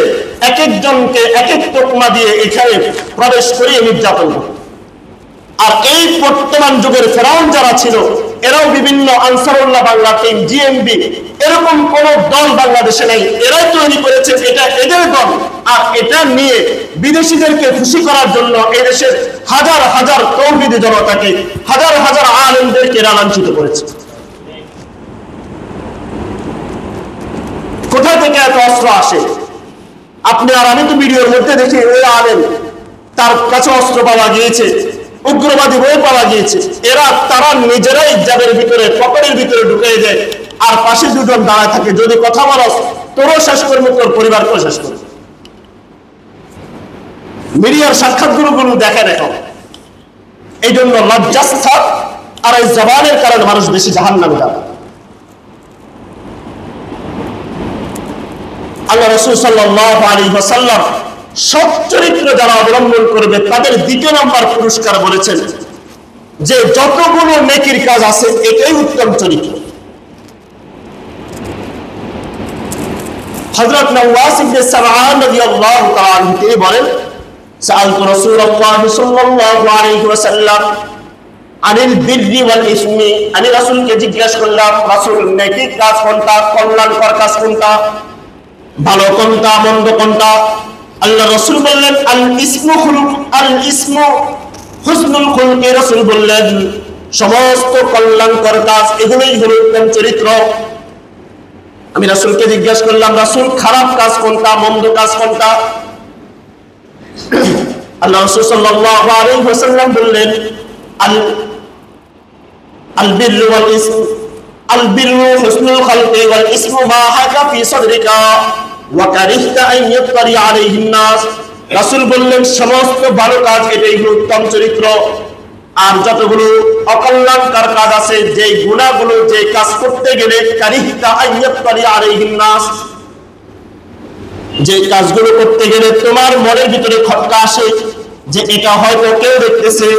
এক একজনকে এক এক তোকমা দিয়ে এখানে প্রবেশ করিয়ে নির্যাতন করে। আর এই বর্তমান যুগের ফেরাউন যারা ছিল, এরাও বিভিন্ন আনসারুল্লাহ বাংলা টিম, জিএমবি, এরকম কোন দল বাংলাদেশে নেই, এরাই তৈরি করেছে, এটা এদের দল। আর এটা নিয়ে বিদেশিদেরকে খুশি করার জন্য এই দেশের হাজার হাজার তৌহিদি জনতাকে, হাজার হাজার আলেমদেরকে এরা লাঞ্ছিত করেছে। কোথা থেকে এত অস্ত্র আসে? আপনি আর আমি তো ভিডিওর মধ্যে দেখি ওই আলেম, তার কাছে অস্ত্র পাওয়া গিয়েছে, উগ্রবাদী বই পাওয়া গিয়েছে। তারা নিজেরাই যাদের ভিতরে পকেটের ভিতরে ঢুকে যায়, আর পাশে দুজন দাঁড়ায় থাকে, যদি কথা বলস তোরও শেষ করবো, তোর পরিবারকেও শেষ করবো। মিডিয়ার সাক্ষাৎগুলো দেখেন এখন। এই জন্য লজ্জাস্থান আর এই জবানের কারণে মানুষ বেশি জাহান্নামে যাবে। আল্লাহ রাসূল সাল্লাল্লাহু আলাইহি ওয়াসাল্লাম সৎ চরিত্র যারা অবলম্বন করবে তাদের দ্বিতীয় নম্বর পুরস্কার বলেছেন যে যতগুলো নেকির কাজ আছে এটাই উত্তম চরিত্র। হযরত নওয়াস ইবনে সামআন রাদিয়াল্লাহু তাআলা আনহু তিনি বলেন, সাআলতু রাসূলুল্লাহ সাল্লাল্লাহু আলাইহি ওয়াসাল্লাম আনিল বিররি ওয়াল ইসমি, আমি রাসূলকে জিজ্ঞাসা করলাম, রাসূল নেকি কাজ কোনটা, কল্যাণকর কাজ কোনটা, ভালো কোনটা, মন্দ কোনটা? আল্লাহ রাসূল বললেন আল ইসমু খুলুক, আল ইসমু হুসনুল খুলক। রাসূল বললেন সমস্ত কল্যাণকর কাজ এগুলোই হলো উত্তম চরিত্র। আমি রাসূলকে জিজ্ঞাসা করলাম, রাসূল খারাপ কাজ কোনটা, মন্দ কাজ কোনটা? আল্লাহ রাসূল সাল্লাল্লাহু আলাইহি ওয়াসাল্লাম বললেন আল বিররু ওয়াল ইসম, আল বিররু হুসনুল খালকি ওয়াল ইসমু মা হাকা ফি সাদরিকা ওয়া কারিহতা আন ইয়াত্তারি আলাইহিন নাস। রাসূল বললেন সমস্ত ভালো কাজ এটাই হলো উত্তম চরিত্র। আর যতগুলো অকল্যাণকর কাজ আছে, যে গুনাহগুলো, যে কাজ করতে গেলে কারিহতা আন ইয়াত্তারি আলাইহিন নাস, যে কাজগুলো করতে গেলে তোমার মনের ভিতরে খটকা আসে যে এটা হয়তো কেউ দেখতেছে,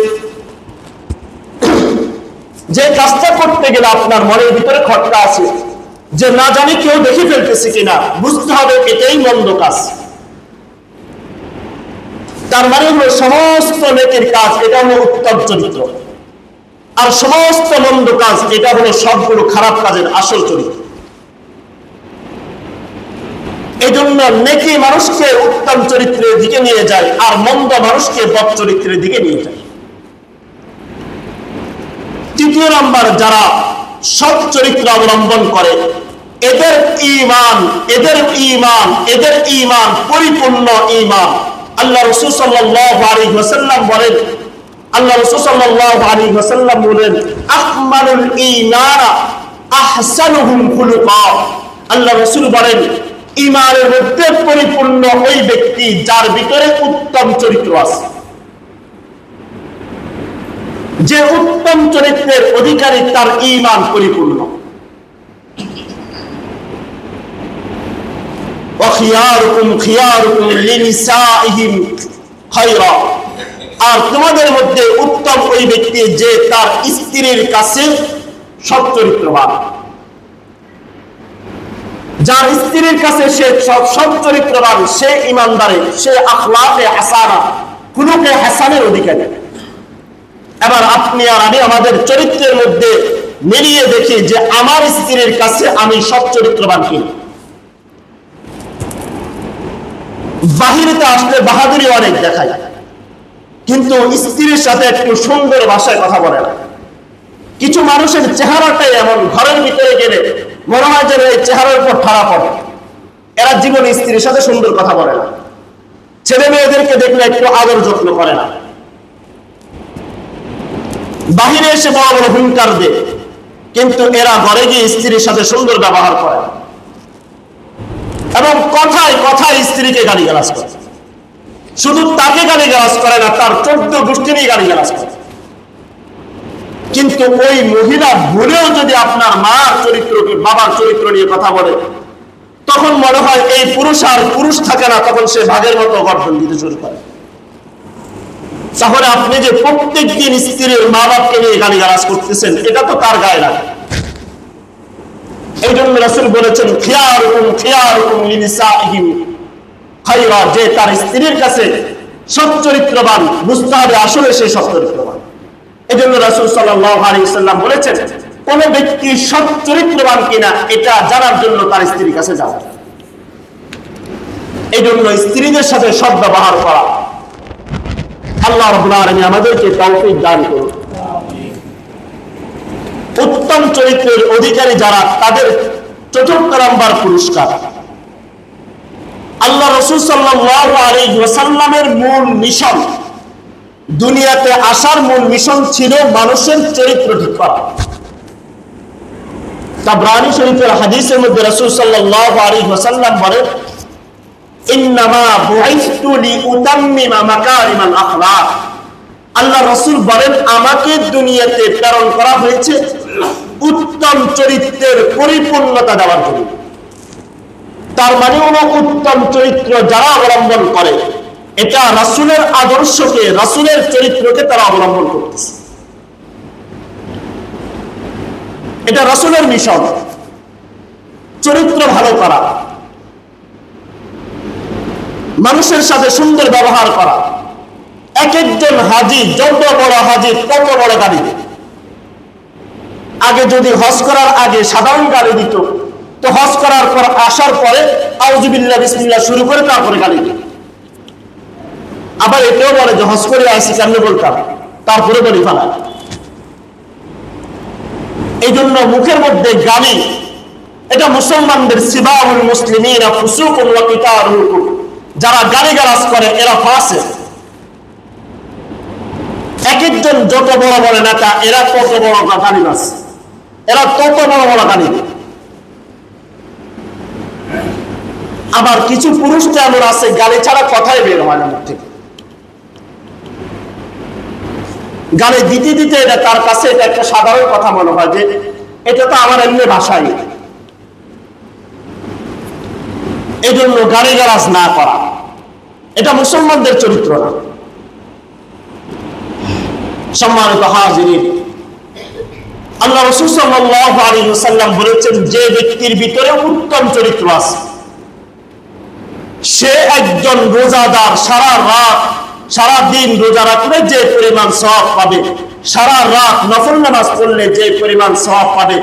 যে কাজটা করতে গেলে আপনার মনের ভিতরে খটকা আছে যে না জানি কেউ দেখে ফেলতেছে কিনা, বুঝতে হবে এটাই মন্দ কাজ। তার মানে হলো সমস্ত নেকির কাজ এটা হলো উত্তম চরিত্র, আর সমস্ত মন্দ কাজ এটা হলো সবগুলো খারাপ কাজের আসল চরিত্র। এই জন্য নেকি মানুষকে উত্তম চরিত্রের দিকে নিয়ে যায়, আর মন্দ মানুষকে বদ চরিত্রের দিকে নিয়ে যায়। তৃতীয় নম্বর, যারা সৎ চরিত্র অবলম্বন করে এদের ঈমান পরিপূর্ণ ঈমান। আল্লাহ রাসূল সাল্লাল্লাহু আলাইহি ওয়াসাল্লাম বলেন, আকমালুল ঈমান আহসানুহুম খুলুকা। আল্লাহ রাসূল বলেন ঈমানের মধ্যে পরিপূর্ণ ওই ব্যক্তি যার ভিতরে উত্তম চরিত্র আছে। যে উত্তম চরিত্রের অধিকারী তার ঈমান পরিপূর্ণ। ওয়াখিয়ারুকুম খিয়ারুকুম লিনিসাইহিম খায়রা। আর তোমাদের মধ্যে উত্তম ওই ব্যক্তি যে তার স্ত্রীর কাছে সৎ চরিত্রবান, যার স্ত্রীর কাছে সে সৎ চরিত্রবান, সে ঈমানদার, সে আখলাকে হাসানা, খুলুকে হাসানের অধিকারী। এবার আপনি আর আমি আমাদের চরিত্রের মধ্যে মিলিয়ে দেখি যে আমার স্ত্রীর কাছে আমি সৎ চরিত্রবান কিনা। বাহিরেতে আসলে বাহাদুরি অনেক দেখায়, কিন্তু স্ত্রীর সাথে একটু সুন্দর ভাষায় কথা বলে না। কিছু মানুষের চেহারাটাই এমন, ঘরের ভিতরে গেলে মনে হয় যেন এই চেহারার উপর ঠাড়া পড়ে। এরা জীবনে স্ত্রীর সাথে সুন্দর কথা বলে না, ছেলে মেয়েদেরকে দেখলে একটু আদর যত্ন করে না, বাহিরে এসে বড় বড় হুঙ্কার দেয়, কিন্তু এরা ঘরে গিয়ে স্ত্রীর সাথে সুন্দর ব্যবহার করে এবং কথায় কথায় স্ত্রীকে গালিগালাজ করে। শুধু তাকে গালিগালাজ করে না, তার 14 গোষ্ঠী নিয়ে গালিগালাজ করে। কিন্তু ওই মহিলা ভুলেও যদি আপনার মার চরিত্রকে, বাবার চরিত্র নিয়ে কথা বলে, তখন মনে হয় এই পুরুষ আর পুরুষ থাকে না, তখন সে ভাগের মতো গর্জন দিতে শুরু করে। তাহলে আপনি যে প্রত্যেক দিন স্ত্রীর মা বাপকে নিয়ে গালিগালাজ করতেছেন, এটা তো তার গায়ে লাগে। এই জন্য রাসূল বলেছেন খিয়ারুকুম লিনিসাইহিম খায়রা, যে তার স্ত্রীর কাছে সৎ চরিত্রবান, বুঝতে হবে আসলে সে সৎ চরিত্রবান। এজন্য রাসূল সাল্লাল্লাহু আলাইহি ওয়াসাল্লাম বলেছেন, কোন ব্যক্তি সৎ চরিত্রবান কিনা এটা জানার জন্য তার স্ত্রীর কাছে যাও। এই জন্য স্ত্রীদের সাথে সৎ ব্যবহার করা। আল্লাহ রাব্বুল আলামিন আমাদেরকে তৌফিক দান করুন। উত্তম চরিত্রের অধিকারী যারা, তাদের ৪র্থ নাম্বার পুরস্কার। আল্লাহ রাসূল সাল্লাল্লাহু আলাইহি ওয়াসাল্লামের মূল মিশন, দুনিয়াতে আসার মূল মিশন ছিল মানুষের চরিত্র ঠিক করা। তাবরানী শরীফের হাদিসের মধ্যে রাসূল সাল্লাল্লাহু আলাইহি ওয়াসাল্লাম বলেন, ইন্নামা বুইসতু লিউতাম্মিমা মাকারিমাল আখলাক। আল্লাহ রাসূল বলেন, আমাকে দুনিয়াতে প্রেরণ করা হয়েছে উত্তম চরিত্রের পরিপূর্ণতা দেওয়ার জন্য। তার মানে হলো উত্তম চরিত্র যারা অবলম্বন করে, এটা রাসূলের আদর্শকে, রাসূলের চরিত্রকে তারা অবলম্বন করতেছে। এটা রাসূলের মিশন, চরিত্র ভালো করা, মানুষের সাথে সুন্দর ব্যবহার করা। এক একজন হাজী, যত বড় হাজী তত বড় গাড়ি। আগে যদি হজ করার আগে সাধারণ গাড়ি দিত, তো হজ করার পর আসার পরে আউযুবিল্লাহ বিসমিল্লাহ শুরু করে তারপরে গাড়ি দিত। আবার এটাও বলে যে হজ করে আসি কেমনে বলতাম, তারপরে বলি ফেলা। এই জন্য মুখের মধ্যে গালি, এটা মুসলমানদের সিবাউল মুসলিমিনা ফুসুকুন ওয়া কিতালুল কুফর। যারা গালিগালাজ করে এরা ফাসিক। এক একজন যত বড় বড় নেতা, এরা তত বড় গালিবাজ, এরা তত বড় বড় গালি। আবার কিছু পুরুষ এমন আছে, গালি ছাড়া কথাই বের হয় না মুখ থেকে। গালি দিতে দিতে এটা তার কাছে এটা একটা সাধারণ কথা মনে হয়, যে এটা তো আমার এমনি ভাষাই। এই জন্য গালিগালাজ না করা, এটা মুসলমানদের চরিত্র না। সম্মানিত হাজিরিন, আল্লাহ রাসূল সাল্লাল্লাহু আলাইহি ওয়াসাল্লাম বলেছেন, যে ব্যক্তির ভিতরে উত্তম চরিত্র আছে, সে একজন রোজাদার, সারা দিন রোজা রাখলে যে পরিমাণ সওয়াব পাবে, সারা রাত নফল নামাজ পড়লে যে পরিমাণ সওয়াব পাবে,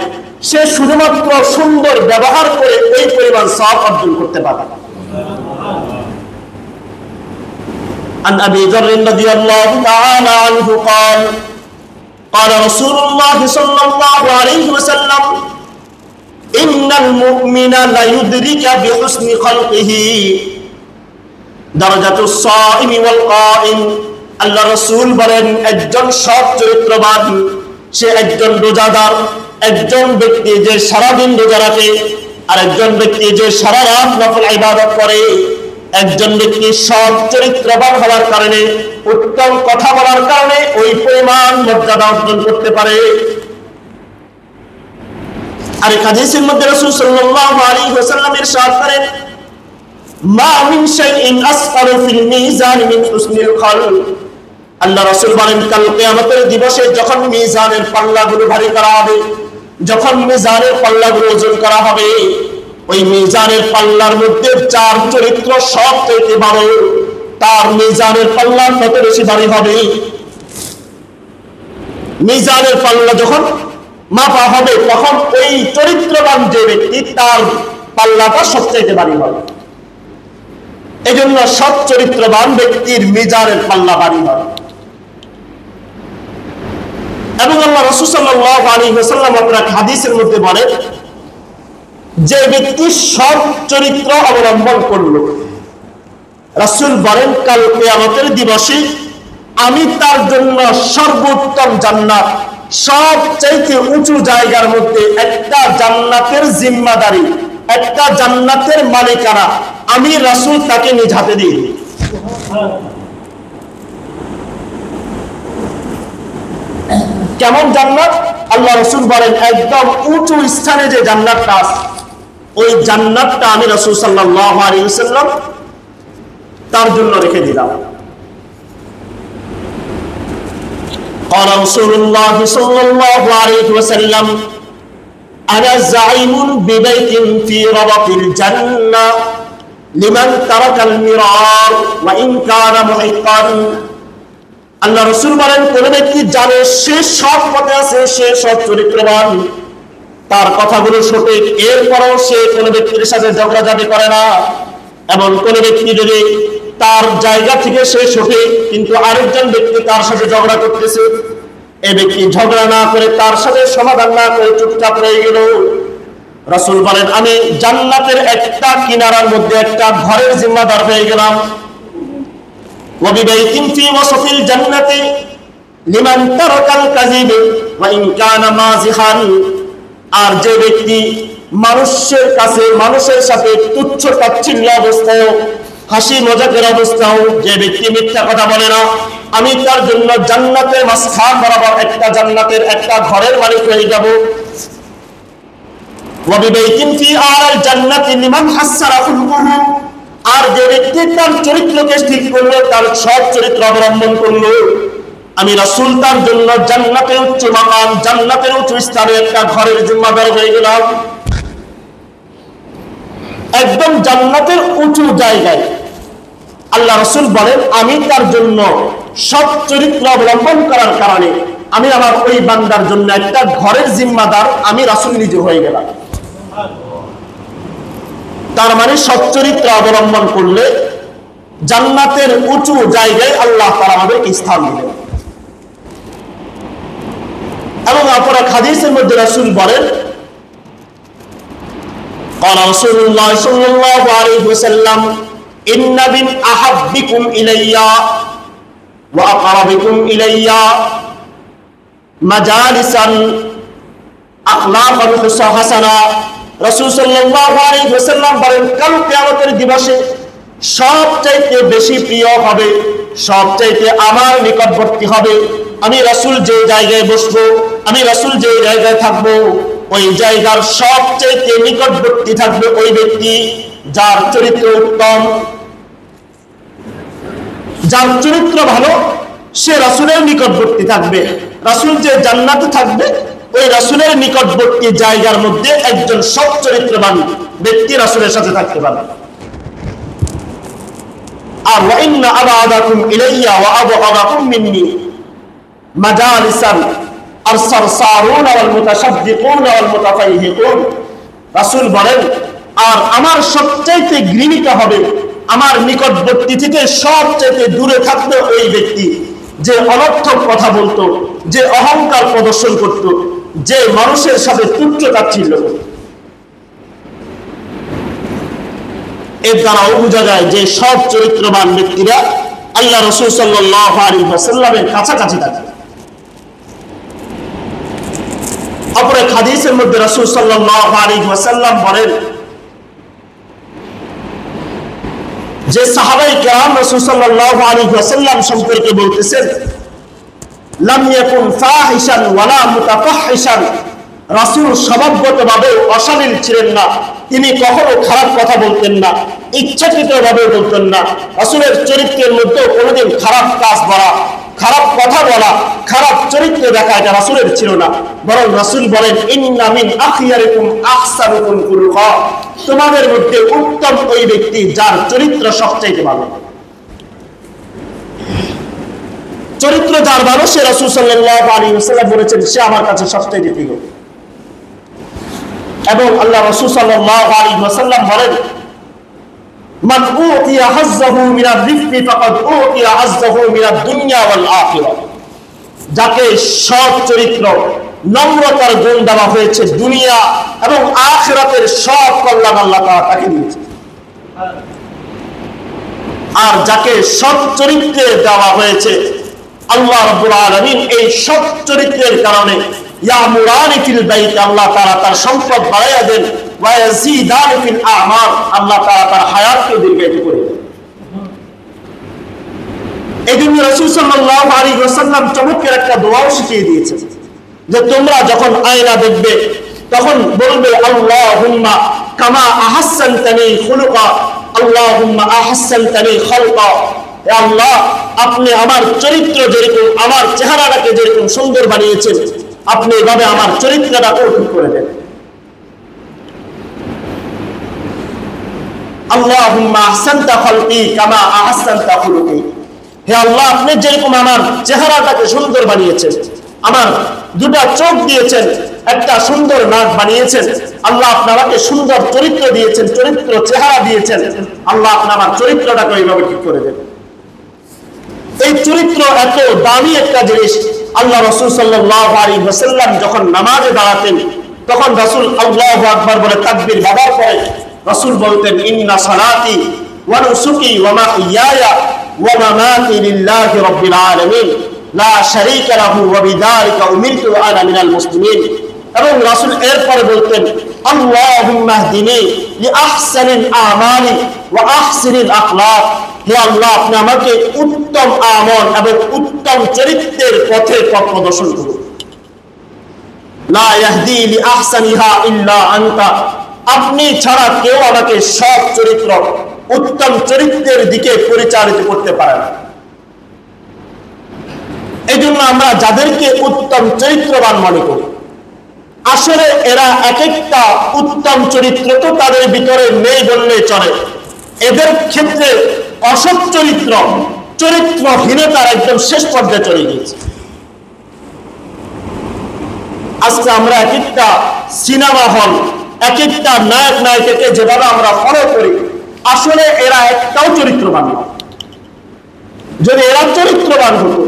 সে শুধুমাত্র সুন্দর ব্যবহার করে এই পরিমাণ সওয়াব অর্জন করতে পারে। عن أبي ذر رضي الله تعالى عنه قال قال رسول الله صلى الله عليه وسلم إن المؤمن لا يدرك بحسن خلقه درجة الصائم والقائم। আল্লাহ রাসূল বলেন, একজন সৎ চরিত্রবান সে একজন রোজাদার, একজন ব্যক্তি যে সারাদিন রোজা রাখে, আর একজন ব্যক্তি যে সারা রাত নফল ইবাদত করে। একজন ব্যক্তি সৎ চরিত্রবান হওয়ার কারণে, উত্তম কথা বলার কারণে ওই পরিমাণ মর্যাদা অর্জন করতে পারে। আর এই হাদিসের মধ্যে রাসূল সাল্লাল্লাহু আলাইহি ওয়াসাল্লাম ইরশাদ করেন, মা মিন শাইইন আসকারু ফিল মিজান মিন হুসনিল খালক। আল্লাহ রাসূল বলেন, কাল কিয়ামতের দিবসে যখন মিজানের পাল্লাগুলো ভারী করা হবে, যখন মিজানের পাল্লাগুলো ওজন করা হবে, ওই মিজানের পাল্লার মধ্যে চার চরিত্র সবচেয়ে বড়, তার মিজানের পাল্লা কত বেশি ভারী হবে। মিজানের পাল্লা যখন মাপা হবে, তখন ওই চরিত্রবান যে ব্যক্তি, তার পাল্লাটা সবচেয়ে ভারী হবে। এই জন্য সৎ চরিত্রবান ব্যক্তির মিজানের পাল্লা ভারী হবে। এবং আল্লাহ রাসূল সাল্লাল্লাহু আলাইহি ওয়াসাল্লাম আপনার হাদিসের মধ্যে বলেন, যে ব্যক্তি সৎ চরিত্র অবলম্বন করলো, রাসূল বলেন কাল কিয়ামতের দিবসে আমি তার জন্য সর্বোত্তম জান্নাত, সবচেয়ে উঁচু জায়গার মধ্যে একটা জান্নাতের জিম্মাদারি, একটা জান্নাতের মালিকানা আমি রাসূল তাকে নিজ হাতে দিয়ে দিই। কেমন জান্নাত? আল্লাহ রাসূল বলেন, একদম উঁচু স্থানে যে জান্নাতটা আছে, ওই জান্নাতটা আমি রাসূল সাল্লাল্লাহু আলাইহি ওয়াসাল্লাম তার জন্য রেখে দিলাম। قال رسول الله صلى الله عليه وسلم أنا زعيم ببيت في ربط الجنة لمن ترك المرار وإن كان محقا। আল্লাহ রাসূল বলেন, কোন ব্যক্তি জানে সে সৎ পথে আছে, সে সৎ চরিত্রবান, তার কথাগুলো সঠিক, এরপরও সে কোন ব্যক্তির সাথে ঝগড়াঝাটি করে না। এবং কোন ব্যক্তি যদি তার জায়গা থেকে সে সঠিক কিন্তু আরেকজন ব্যক্তি তার সাথে ঝগড়া করতেছে, এই ব্যক্তি ঝগড়া না করে তার সাথে সমাধান না করে চুপচাপ রয়ে গেল, রাসূল বলেন আমি জান্নাতের একটা কিনারার মধ্যে একটা ঘরের জিম্মাদার হয়ে গেলাম। ওয়াবিবাইতিন ফি ওয়াসফিল জান্নাতি লিমান তারাকাল কাযিব ওয়া ইন কানা মাযিহান। আর যে ব্যক্তি মানুষের কাছে মানুষের সাথে তুচ্ছ তাচ্ছিল্য অবস্থায়, হাসি মজাকের অবস্থাও যে ব্যক্তি মিথ্যা কথা বলে না, আমি তার জন্য জান্নাতের মাঝখান বরাবর একটা জান্নাতের একটা ঘরের মালিক হয়ে যাব। ওয়াবিবাইতিন ফি আলাল জান্নাতি লিমান হাসসারা খুলকুহু। আর যে ব্যক্তি তার চরিত্রকে ঠিক করলো, তার সৎ চরিত্র অবলম্বন করলো, আমি রাসূল তার জন্য জান্নাতের উচ্চ মাকাম, জান্নাতের উচ্চ স্থানে একটা ঘরের জিম্মাদার হয়ে গেলাম। একদম জান্নাতের উঁচু জায়গায় আল্লাহ রাসূল বলেন আমি তার জন্য সৎ চরিত্র অবলম্বন করার কারণে আমি আমার ওই বান্দার জন্য একটা ঘরের জিম্মাদার আমি রাসূল নিজে হয়ে গেলাম। তার মানে সৎ চরিত্র অবলম্বন করলে জান্নাতের উঁচু জায়গায় আল্লাহ তাআলা আমাদেরকে স্থান দিবেন। এবং অপর এক হাদিসের মধ্যে রাসূল বলেন, قال رسول الله صلى الله عليه وسلم إن من أحبكم إلي وأقربكم إلي مجالسا أخلاقا حسنا। রাসূল সাল্লাল্লাহু আলাইহি ওয়াসাল্লাম বলেন, কাল কিয়ামতের দিবসে সবচাইতে বেশি প্রিয় হবে, সবচাইতে আমার নিকটবর্তী হবে, আমি রাসূল যে জায়গায় বসবো, আমি রাসূল যে জায়গায় থাকবো, ওই জায়গার সবচাইতে নিকটবর্তী থাকবে ওই ব্যক্তি যার চরিত্র উত্তম, যার চরিত্র ভালো, সে রাসূলের নিকটবর্তী থাকবে। রাসূল যে জান্নাতে থাকবে, ওই রাসূলের নিকটবর্তী জায়গার মধ্যে একজন সৎ চরিত্রবান ব্যক্তি রাসূলের সাথে থাকতে পারে। আর ওয়া ইন্না আবাদাকুম ইলাইয়া ওয়া আবগাদাকুম মিন্নি মাজালিসান আর-সারসারুন ওয়াল মুতাশাদ্দিকুন ওয়াল মুতাফাইহিকুন। রাসূল বলেন, আর আমার সবচাইতে ঘৃণিত হবে, আমার নিকটবর্তী থেকে সবচাইতে দূরে থাকবে ওই ব্যক্তি যে অনর্থক কথা বলতো, যে অহংকার প্রদর্শন করত, যে মানুষের সাথে তুচ্ছ তাচ্ছিল্য করত। এর দ্বারাও বোঝা যায় যে সব চরিত্রবান ব্যক্তিরা আল্লাহ রাসূল সাল্লাল্লাহু আলাইহি ওয়াসাল্লামের কাছাকাছি থাকে। অপর এক হাদিসের মধ্যে রাসূল সাল্লাল্লাহু আলাইহি ওয়াসাল্লাম বলেন যে সাহাবায়ে কেরাম রাসূল সাল্লাল্লাহু আলাইহি ওয়াসাল্লাম সম্পর্কে বলতেছেন, লাম ইয়াকুন ফাহিশান ওয়ালা মুতাফাহিশান। রাসূল স্বভাবগতভাবে অশালীন ছিলেন না, তিনি কখনো খারাপ কথা বলতেন না, ইচ্ছাকৃতভাবে বলতেন না। রাসূলের চরিত্রের মধ্যে কোনোদিন খারাপ কাজ করা, খারাপ কথা বলা, খারাপ চরিত্র দেখা এটা রাসূলের ছিল না। বরং রাসূল বলেন, ইন্না মিন আখিয়ারিকুম আহসানুকুম খুলুকা। তোমাদের মধ্যে উত্তম ওই ব্যক্তি যার চরিত্র সবচেয়ে ভালো। চরিত্র যার ভালো সে রাসূল সাল্লাল্লাহু আলাইহি ওয়াসাল্লাম বলেছেন সে আমার কাছে সবচেয়ে প্রিয়। এবং আল্লাহ রাসূল সাল্লাল্লাহু আলাইহি ওয়াসাল্লাম বলেন, মান উতিয়া হাজ্জাহু মিনার রিফকি ফাকাদ উতিয়া হাজ্জাহু মিনাদ দুনিয়া ওয়াল আখিরাহ। যাকে সৎ চরিত্র, নম্রতার গুণ দেওয়া হয়েছে, দুনিয়া এবং আখিরাতের সব কল্যাণ আল্লাহ তাআলা তাকে দিয়েছে। আর যাকে সৎ চরিত্রে দেওয়া হয়েছে, আল্লাহ রাব্বুল আলামিন এই সৎ চরিত্রের কারণে ইয়ামুরানি ফিল বাইত, আল্লাহ তাআলা তার সম্পদ বাড়াইয়া দেন, ওয়া ইয়াজিদানি ফিল আমাল, আল্লাহ তাআলা তার হায়াতকে দীর্ঘায়িত করে দেন। এজন্য রাসূল সাল্লাল্লাহু আলাইহি ওয়াসাল্লাম চমৎকার একটা দোয়াও শিখিয়ে দিয়েছেন যে তোমরা যখন আয়না দেখবে তখন বলবে, আল্লাহুম্মা কামা আহসানতানি খুলুকা, আল্লাহুম্মা আহসানতানি খালকা। হে আল্লাহ, আপনি আমার চরিত্র যেরকম, আমার চেহারাটাকে যেরকম সুন্দর বানিয়েছেন, আপনি এভাবে আমার চরিত্রটাকেও ঠিক করে দেন। আল্লাহুম্মা আহসানতা খালকি কামা আহসানতা খুলুকি। হে আল্লাহ, আপনি যেরকম আমার চেহারাটাকে সুন্দর বানিয়েছেন, আমার দুটা চোখ দিয়েছেন, একটা সুন্দর নাক বানিয়েছেন, আল্লাহ আপনি আমাকে সুন্দর চরিত্র দিয়েছেন, চরিত্র চেহারা দিয়েছেন, আল্লাহ আপনি আমার চরিত্রটাকে এইভাবে ঠিক করে দেন। এই চরিত্র এত দামি একটা জিনিস। আল্লাহ রাসূল সাল্লাল্লাহু আলাইহি ওয়াসাল্লাম যখন নামাজে দাঁড়াতেন তখন রাসূল আল্লাহু আকবার বলে তাকবীর বাবার পরে রাসূল বলতেন, ইন্না সালাতি ওয়া নুসুকি ওয়া মাহইয়ায়া ওয়া মামাতি লিল্লাহি রাব্বিল আলামিন লা শারীকা লাহু ওয়া বিযালিকা উমিরতু ওয়া আনা মিনাল মুসলিমিন। এবং রাসূল এরপরে বলতেন, আল্লাহুম্মা হদিনি লিআহসানিল আমালি ওয়া আহসিনিল আখলাক। হে আল্লাহ, আপনি আমাকে উত্তম আমল এবং উত্তম চরিত্রের পথে পথ প্রদর্শন করুন। লা ইয়াহদি লিআহসানিহা ইল্লা আনতা। আপনি ছাড়া কেউ আমাকে সৎ চরিত্র, উত্তম চরিত্রের দিকে পরিচালিত করতে পারে না। এই জন্য আমরা যাদেরকে উত্তম চরিত্রবান মনে করি, আসলে এরা এক একটা উত্তম চরিত্র তো তাদের ভিতরে নেই বললে চলে। এদের ক্ষেত্রে অসৎ চরিত্র, চরিত্রহীনতার একদম শেষ পর্যায়ে চলে গিয়েছে। আজকে আমরা এক একটা সিনেমা হল, এক একটা নায়ক নায়িকাকে যেভাবে আমরা ফলো করি, আসলে এরা একটাও চরিত্রবান না। যদি এরা চরিত্রবান হতো,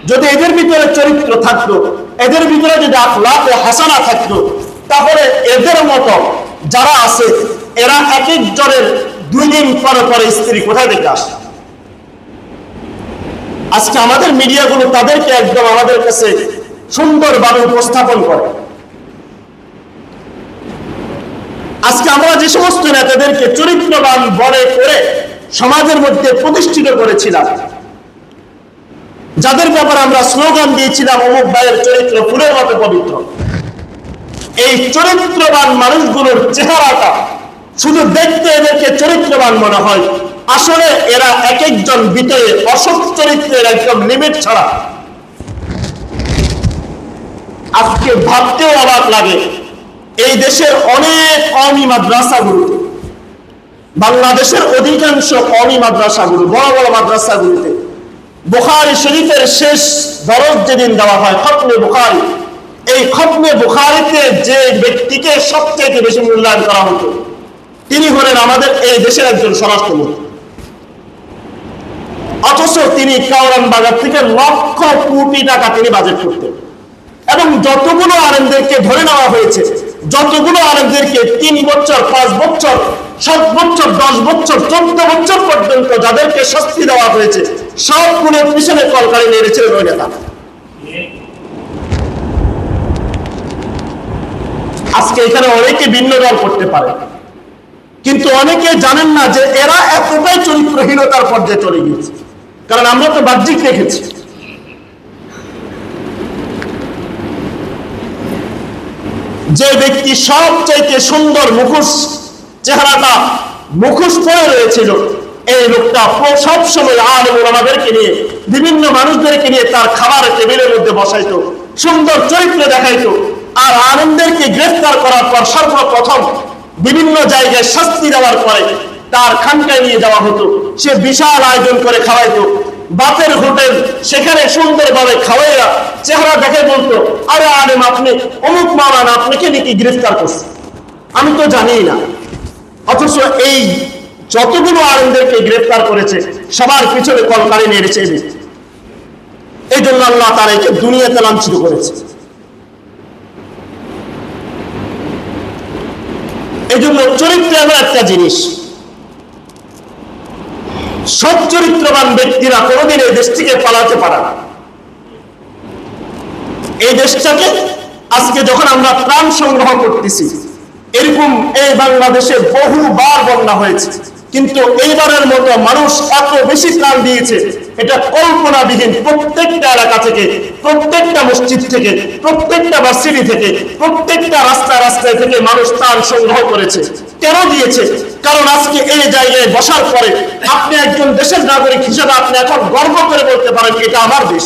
যদি এদের ভিতরে চরিত্র থাকতো, এদের ভিতরে যদি আখলাকে হাসানা থাকতো, তাহলে এদের মতো যারা আছে এরা এক একজনের 2 দিন পরে পরে স্ত্রী কোথায় থেকে আসে। আজকে আমাদের মিডিয়াগুলো তাদেরকে একদম আমাদের কাছে সুন্দরভাবে উপস্থাপন করে। আজকে আমরা যে সমস্ত নেতাদেরকে চরিত্রবান বলে করে সমাজের মধ্যে প্রতিষ্ঠিত করেছিলাম, যাদের ব্যাপারে আমরা স্লোগান দিয়েছিলাম অমুক ভাইয়ের চরিত্র ফুলের মতো পবিত্র, এই চরিত্রবান মানুষগুলোর চেহারাটা শুধু দেখতে এদেরকে চরিত্রবান মনে হয়, আসলে এরা এক একজন ভিতরে অসৎ চরিত্রের একদম লিমিট ছাড়া। আজকে ভাবতেও অবাক লাগে, এই দেশের অনেক কওমি মাদ্রাসাগুলোতে, বাংলাদেশের অধিকাংশ কওমি মাদ্রাসাগুলো, বড় বড় মাদ্রাসাগুলোতে বুখারী শরীফের শেষ দরজ যেদিন দেওয়া হয়, খতমে বুখারী, এই খতমে বুখারীতে যে ব্যক্তিকে সবচেয়ে বেশি মূল্যায়ন করা হতো তিনি হলেন আমাদের এই দেশের একজন স্বরাষ্ট্রমন্ত্রী। অথচ তিনি কাওরান বাজার থেকে লক্ষ কোটি টাকা তিনি বাজেট করতেন, এবং যতগুলো আলেমদেরকে ধরে নেওয়া হয়েছে, যতগুলো আলেমদেরকে 3 বছর 5 বছর 7 বছর 10 বছর 14 বছর পর্যন্ত যাদেরকে শাস্তি দেওয়া হয়েছে, সবগুলোর পিছনে কলকারি নেড়েছিলেন ওই নেতা। আজকে এখানে অনেকে ভিন্ন দল করতে পারে, কিন্তু অনেকে জানেন না যে এরা এতটাই চরিত্রহীনতার পর্যায়ে চলে গিয়েছে। কারণ আমরা তো বাহ্যিক দেখেছি, যে ব্যক্তি সবচাইতে সুন্দর মুখোশ, চেহারাটা মুখোশ পরে রয়েছিল, এই লোকটা সব সময় আলেম ওলামাদেরকে নিয়ে, বিভিন্ন মানুষদেরকে নিয়ে তার খাবারের টেবিলের মধ্যে বসাইতো, সুন্দর চরিত্র দেখাইতো। আর আলেমদেরকে গ্রেফতার করার পর সর্বপ্রথম বিভিন্ন জায়গায় শাস্তি দেওয়ার পরে তার খানকায় নিয়ে যাওয়া হতো, সে বিশাল আয়োজন করে খাওয়াইতো, বাতের হোটেল, সেখানে সুন্দরভাবে খাওয়াইয়া চেহারা দেখে বলতো, আরে আলেম আপনি অমুক মাওলানা আপনাকে নাকি গ্রেফতার করছে, আমি তো জানি না। অথচ এই যতগুলো আলেমদেরকে গ্রেফতার করেছে সবার পিছনে কলকারি নেড়েছে। এই জন্য আল্লাহ তাআলা একে দুনিয়াতে লাঞ্ছিত করেছে। এই জন্য চরিত্র এমন একটা জিনিস, সৎ চরিত্রবান ব্যক্তিরা কোনোদিন এই দেশ থেকে পালাতে পারে না। এই দেশটাকে আজকে যখন আমরা প্রাণ সংগ্রহ করতেছি, এরকম এই বাংলাদেশে বহুবার বন্যা হয়েছে, কিন্তু এইবারের মতো মানুষ এত বেশি প্রাণ দিয়েছে এটা কল্পনাবিহীন। প্রত্যেকটা এলাকা থেকে, প্রত্যেকটা মসজিদ থেকে, প্রত্যেকটা ভার্সিটি থেকে, প্রত্যেকটা রাস্তায় রাস্তায় থেকে মানুষ প্রাণ সংগ্রহ করেছে। কেন দিয়েছে? কারণ আজকে এই জায়গায় বসার পরে আপনি একজন দেশের নাগরিক হিসেবে আপনি এখন গর্ব করে বলতে পারেন এটা আমার দেশ।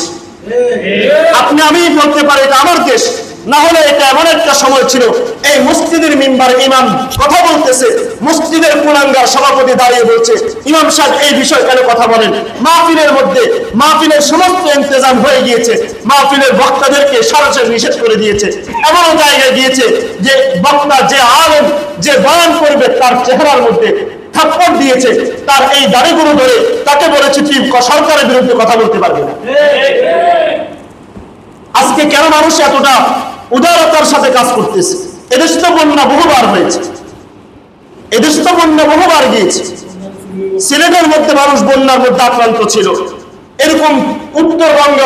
আপনি আমি বলতে পারি এটা আমার দেশ। না হলে এটা এমন একটা সময় ছিল এই মসজিদের মিম্বারে ইমাম কথা বলতেছে, মসজিদের কুলাঙ্গার সভাপতি দাঁড়িয়ে বলছে, ইমাম সাহেব এই বিষয় কেন কথা বলেন? মাহফিলের মধ্যে মাহফিলের সমস্ত ইন্তজাম হয়ে গিয়েছে, মাহফিলের বক্তাদেরকে সরাসরি নিষেধ করে দিয়েছে। এমনও জায়গায় গিয়েছে যে বক্তা, যে আলেম, যে বয়ান করবে তার চেহারার মধ্যে থাপ্পড় দিয়েছে, তার এই দাড়িগুলো ধরে তাকে বলেছে তুই সরকারের বিরুদ্ধে কথা বলতে পারবে না। আজকে কেন মানুষ এতটা উদারতার সাথে কাজ করতেছে? এদেশ তো বন্যা বহুবার হয়েছে, এদেশ তো বন্যা বহুবার গিয়েছে। সিলেটের মধ্যে মানুষ বন্যার মধ্যে আক্রান্ত ছিল, এরকম উত্তরবঙ্গ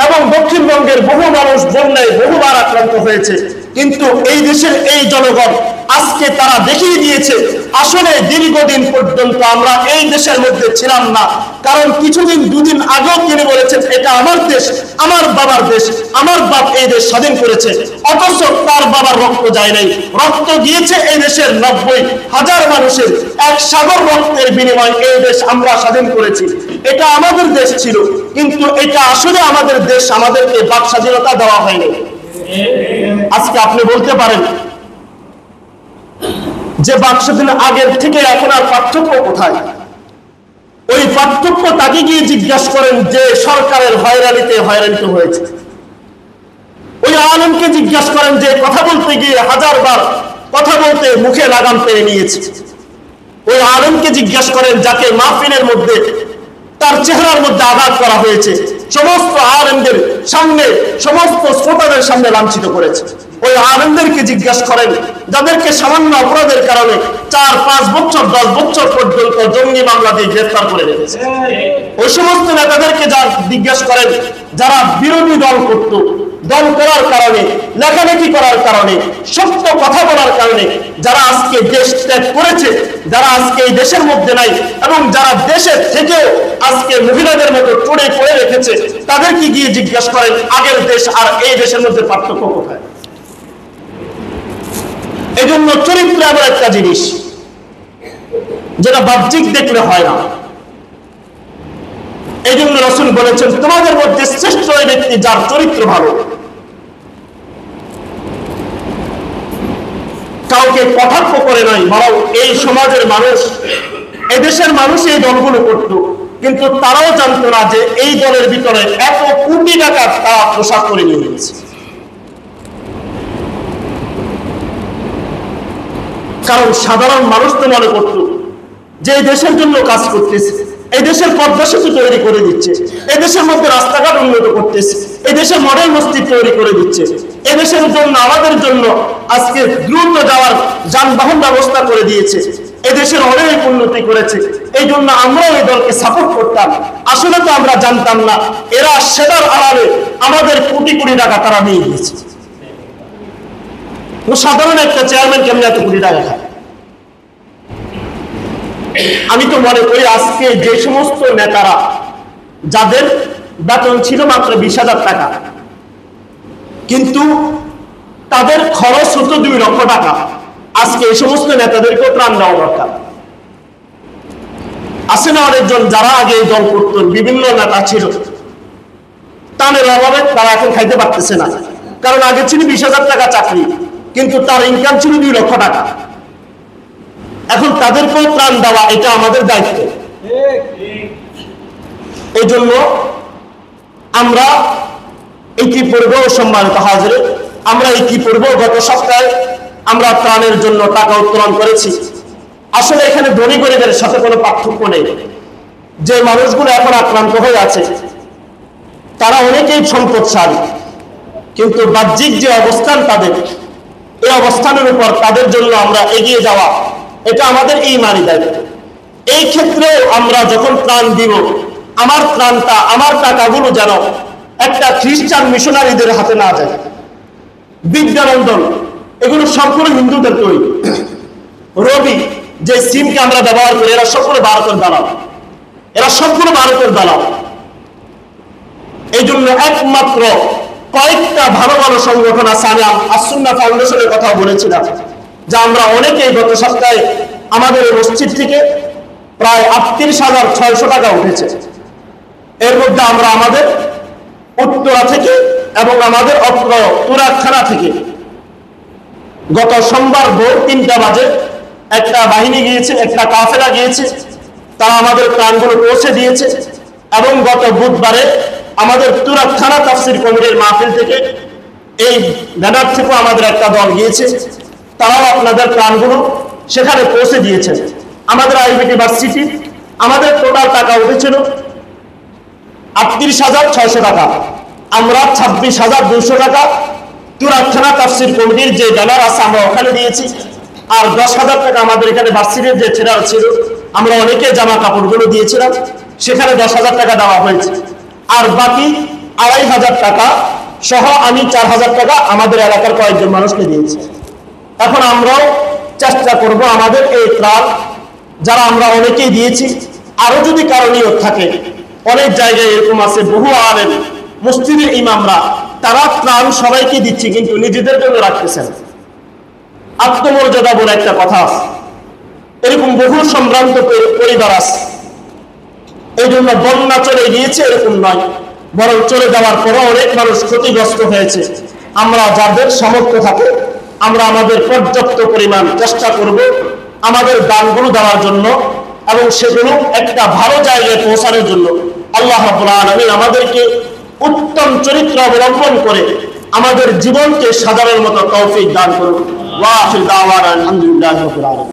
এবং দক্ষিণবঙ্গের বহু মানুষ বন্যায় বহুবার আক্রান্ত হয়েছে। কিন্তু এই দেশের এই জনগণ আজকে তারা দেখিয়ে দিয়েছে আসলে দীর্ঘদিন পর্যন্ত আমরা এই দেশের মধ্যে ছিলাম না। কারণ কিছুদিন দুদিন আগেও তিনি বলেছেন এটা আমার দেশ, আমার বাবার দেশ, আমার বাপ এই দেশ স্বাধীন করেছে, অথচ তার বাবার রক্ত যায় নাই, রক্ত গিয়েছে এই দেশের 90,000 মানুষের, এক সাগর রক্তের বিনিময়ে এই দেশ আমরা স্বাধীন করেছি। এটা আমাদের দেশ ছিল, কিন্তু এটা আসলে আমাদের দেশ, আমাদেরকে বাক স্বাধীনতা দেওয়া হয়নি। আজকে আপনি বলতে পারেন যে বাক স্বাধীনতা আগের থেকে এখন আর পার্থক্য কোথায়? ওই পার্থক্য তাকে গিয়ে জিজ্ঞাসা করেন যে সরকারের হয়রানিতে হয়রানিত হয়েছে। ওই আলেমকে জিজ্ঞাসা করেন যে কথা বলতে গিয়ে 1000 বার কথা বলতে মুখে লাগাম পেয়ে নিয়েছে। ওই আলেমকে জিজ্ঞাসা করেন যাকে মাহফিলের মধ্যে তার চেহারার মধ্যে আঘাত করা হয়েছে, সমস্ত আলেমদের সামনে, সমস্ত শ্রোতাদের সামনে লাঞ্ছিত করেছে। ওই আলেমদেরকে জিজ্ঞাসা করেন যাদেরকে সামান্য অপরাধের কারণে 4, 5 বছর 10 বছর পর্যন্ত জঙ্গি মামলা দিয়ে গ্রেফতার করে রেখেছে। ওই সমস্ত নেতাদেরকে জিজ্ঞাসা করেন যারা বিরোধী দল করত, দল করার কারণে, লেখালেখি করার কারণে, সত্য কথা বলার কারণে যারা আজকে দেশ ত্যাগ করেছে, যারা আজকে এই দেশের মধ্যে নাই এবং যারা দেশের থেকেও আজকে মহিলাদের মতো চড়ে পড়ে রেখেছে, তাদেরকে গিয়ে জিজ্ঞাসা করেন আগের দেশ আর এই দেশের মধ্যে পার্থক্য কোথায়? এই জন্য চরিত্র এমন একটা জিনিস যেটা বাহ্যিক দেখলে হয় না। এই জন্য রাসূল বলেছেন তোমাদের মধ্যে শ্রেষ্ঠ ওই ব্যক্তি যার চরিত্র ভালো। কাউকে কটাক্ষ করে নাই, বরং এই সমাজের মানুষ, এদেশের মানুষ এই দলগুলো করত, কিন্তু তারাও জানতো না যে এই দলের ভিতরে এত কোটি টাকা তারা প্রসাদ করে নিয়ে গেছে। কারণ সাধারণ মানুষ তো মনে করত যে এই দেশের জন্য কাজ করতেছে, এই দেশের পদ্মা সেতু তৈরি করে দিচ্ছে, এই দেশের মধ্যে রাস্তাঘাট উন্নত করতেছে, এই দেশের মডেল মসজিদ তৈরি করে দিচ্ছে, এই দেশের জন্য আমাদের জন্য আজকে দ্রুত যাওয়ার যানবাহন ব্যবস্থা করে দিয়েছে, এই দেশের অনেক উন্নতি করেছে, এই জন্য আমরাও এই দলকে সাপোর্ট করতাম। আসলে তো আমরা জানতাম না এরা সেটার আড়ালে আমাদের কোটি কোটি টাকা তারা নিয়ে গিয়েছে। সাধারণ একটা চেয়ারম্যান কেমন এত কোটি টাকা খায়? আমি তো মনে করি আজকে যে সমস্ত নেতারা যাদের বেতন ছিল মাত্র 20,000 টাকা, কিন্তু তাদের খরচ হতো 2 লক্ষ টাকা, আজকে এই সমস্ত নেতাদেরকেও ত্রাণ দেওয়া দরকার। আছে না অনেকজন যারা আগে এই দল করতেন, বিভিন্ন নেতা ছিল, ত্রাণের অভাবে তারা এখন খাইতে পারতেছে না। কারণ আগে ছিল 20,000 টাকা চাকরি, কিন্তু তার ইনকাম ছিল 2 লক্ষ টাকা। এখন তাদেরকেও ত্রাণ দেওয়া এটা আমাদের দায়িত্ব। এই জন্য আমরা ইতিপূর্বে সম্মানিত হাজির, আমরা ইতিপূর্বে গত সপ্তাহে আমরা ত্রাণের জন্য টাকা উত্তোলন করেছি। আসলে এখানে ধনী গরিবের সাথে কোনো পার্থক্য নেই। যে মানুষগুলো এখন আক্রান্ত হয়ে আছে তারা অনেকেই সম্পদশালী, কিন্তু বাহ্যিক যে অবস্থান তাদের, এই অবস্থানের উপর তাদের জন্য আমরা এগিয়ে যাওয়া এটা আমাদের ঈমানি দায়িত্ব। এই ক্ষেত্রে আমরা যখন ত্রাণ দিব, আমার ত্রাণটা, আমার টাকাগুলো যেন একটা খ্রিস্টান মিশনারিদের হাতে না যায়। বিদ্যানন্দন এগুলো সম্পূর্ণ হিন্দুদের তৈরি। রবি যে সিমকে আমরা ব্যবহার করি, এরা সম্পূর্ণ ভারতের দালাল, এরা সম্পূর্ণ ভারতের দালাল। এই জন্য একমাত্র কয়েকটা ভালো ভালো সংগঠন আছে। আমি আস-সুন্নাহ ফাউন্ডেশনের কথা বলেছিলাম যে আমরা অনেকেই গত সপ্তাহে আমাদের মসজিদ থেকে প্রায় 38,600 টাকা উঠেছে। এর মধ্যে আমরা আমাদের উত্তরা থেকে এবং আমাদের অত্র তুরাখানা থেকে গত সোমবার ভোর 3টা বাজে একটা বাহিনী গিয়েছে, একটা কাফেলা গিয়েছে, তারা আমাদের প্রাণগুলো পৌঁছে দিয়েছে। এবং গত বুধবারে আমাদের তুরাগ থানা তাফসীর কমিটির মাহফিল থেকে এই ব্যানার থেকেও আমাদের একটা দল গিয়েছে, তারাও আপনাদের প্রাণগুলো সেখানে পৌঁছে দিয়েছেন। আমাদের আইবিটি ভার্সিটি আমাদের টোটাল টাকা উঠেছিল ৩৮,৬০০ টাকা, আমরা ২৬,২০০ টাকা তুরাগ থানা তাফসীর কমিটির যে ব্যানার আছে আমরা ওখানে দিয়েছি। আর ১০,০০০ টাকা আমাদের এখানে ভার্সিটির যে ছেলেরা ছিল আমরা অনেকে জামা কাপড়গুলো দিয়েছিলাম, সেখানে ১০,০০০ টাকা দেওয়া হয়েছে। আর বাকি ২৫০০ টাকা সহ আমি ৪,০০০ টাকা আমাদের এলাকার কয়েকজন মানুষকে দিয়েছি। এখন আমরাও চেষ্টা করব আমাদের এই ত্রাণ যারা আমরা অনেকেই দিয়েছি, আরো যদি কারো নিয়ত থাকে, অনেক জায়গায় এরকম আছে বহু আলেম মসজিদের ইমামরা তারা ত্রাণ সবাইকে দিচ্ছে কিন্তু নিজেদের জন্য রাখতেছেন। আত্মমর্যাদা বলে একটা কথা আছে, এরকম বহু সম্ভ্রান্ত পরিবার আছে। এই জন্য বন্যা চলে গিয়েছে এরকম নয়, বরং চলে যাওয়ার পরও অনেক মানুষ ক্ষতিগ্রস্ত হয়েছে। আমরা যাদের সামর্থ্য থাকে আমরা আমাদের পর্যাপ্ত পরিমাণ চেষ্টা করব আমাদের দানগুলো দেওয়ার জন্য এবং সেগুলো একটা ভালো জায়গায় পৌঁছানোর জন্য। আল্লাহ রাব্বুল আলামিন আমাদেরকে উত্তম চরিত্র অবলম্বন করে আমাদের জীবনকে সাজানোর মতো তৌফিক দান করুন। ওয়া আখিরু দাওয়ানা আলহামদুলিল্লাহি রাব্বিল আলামিন।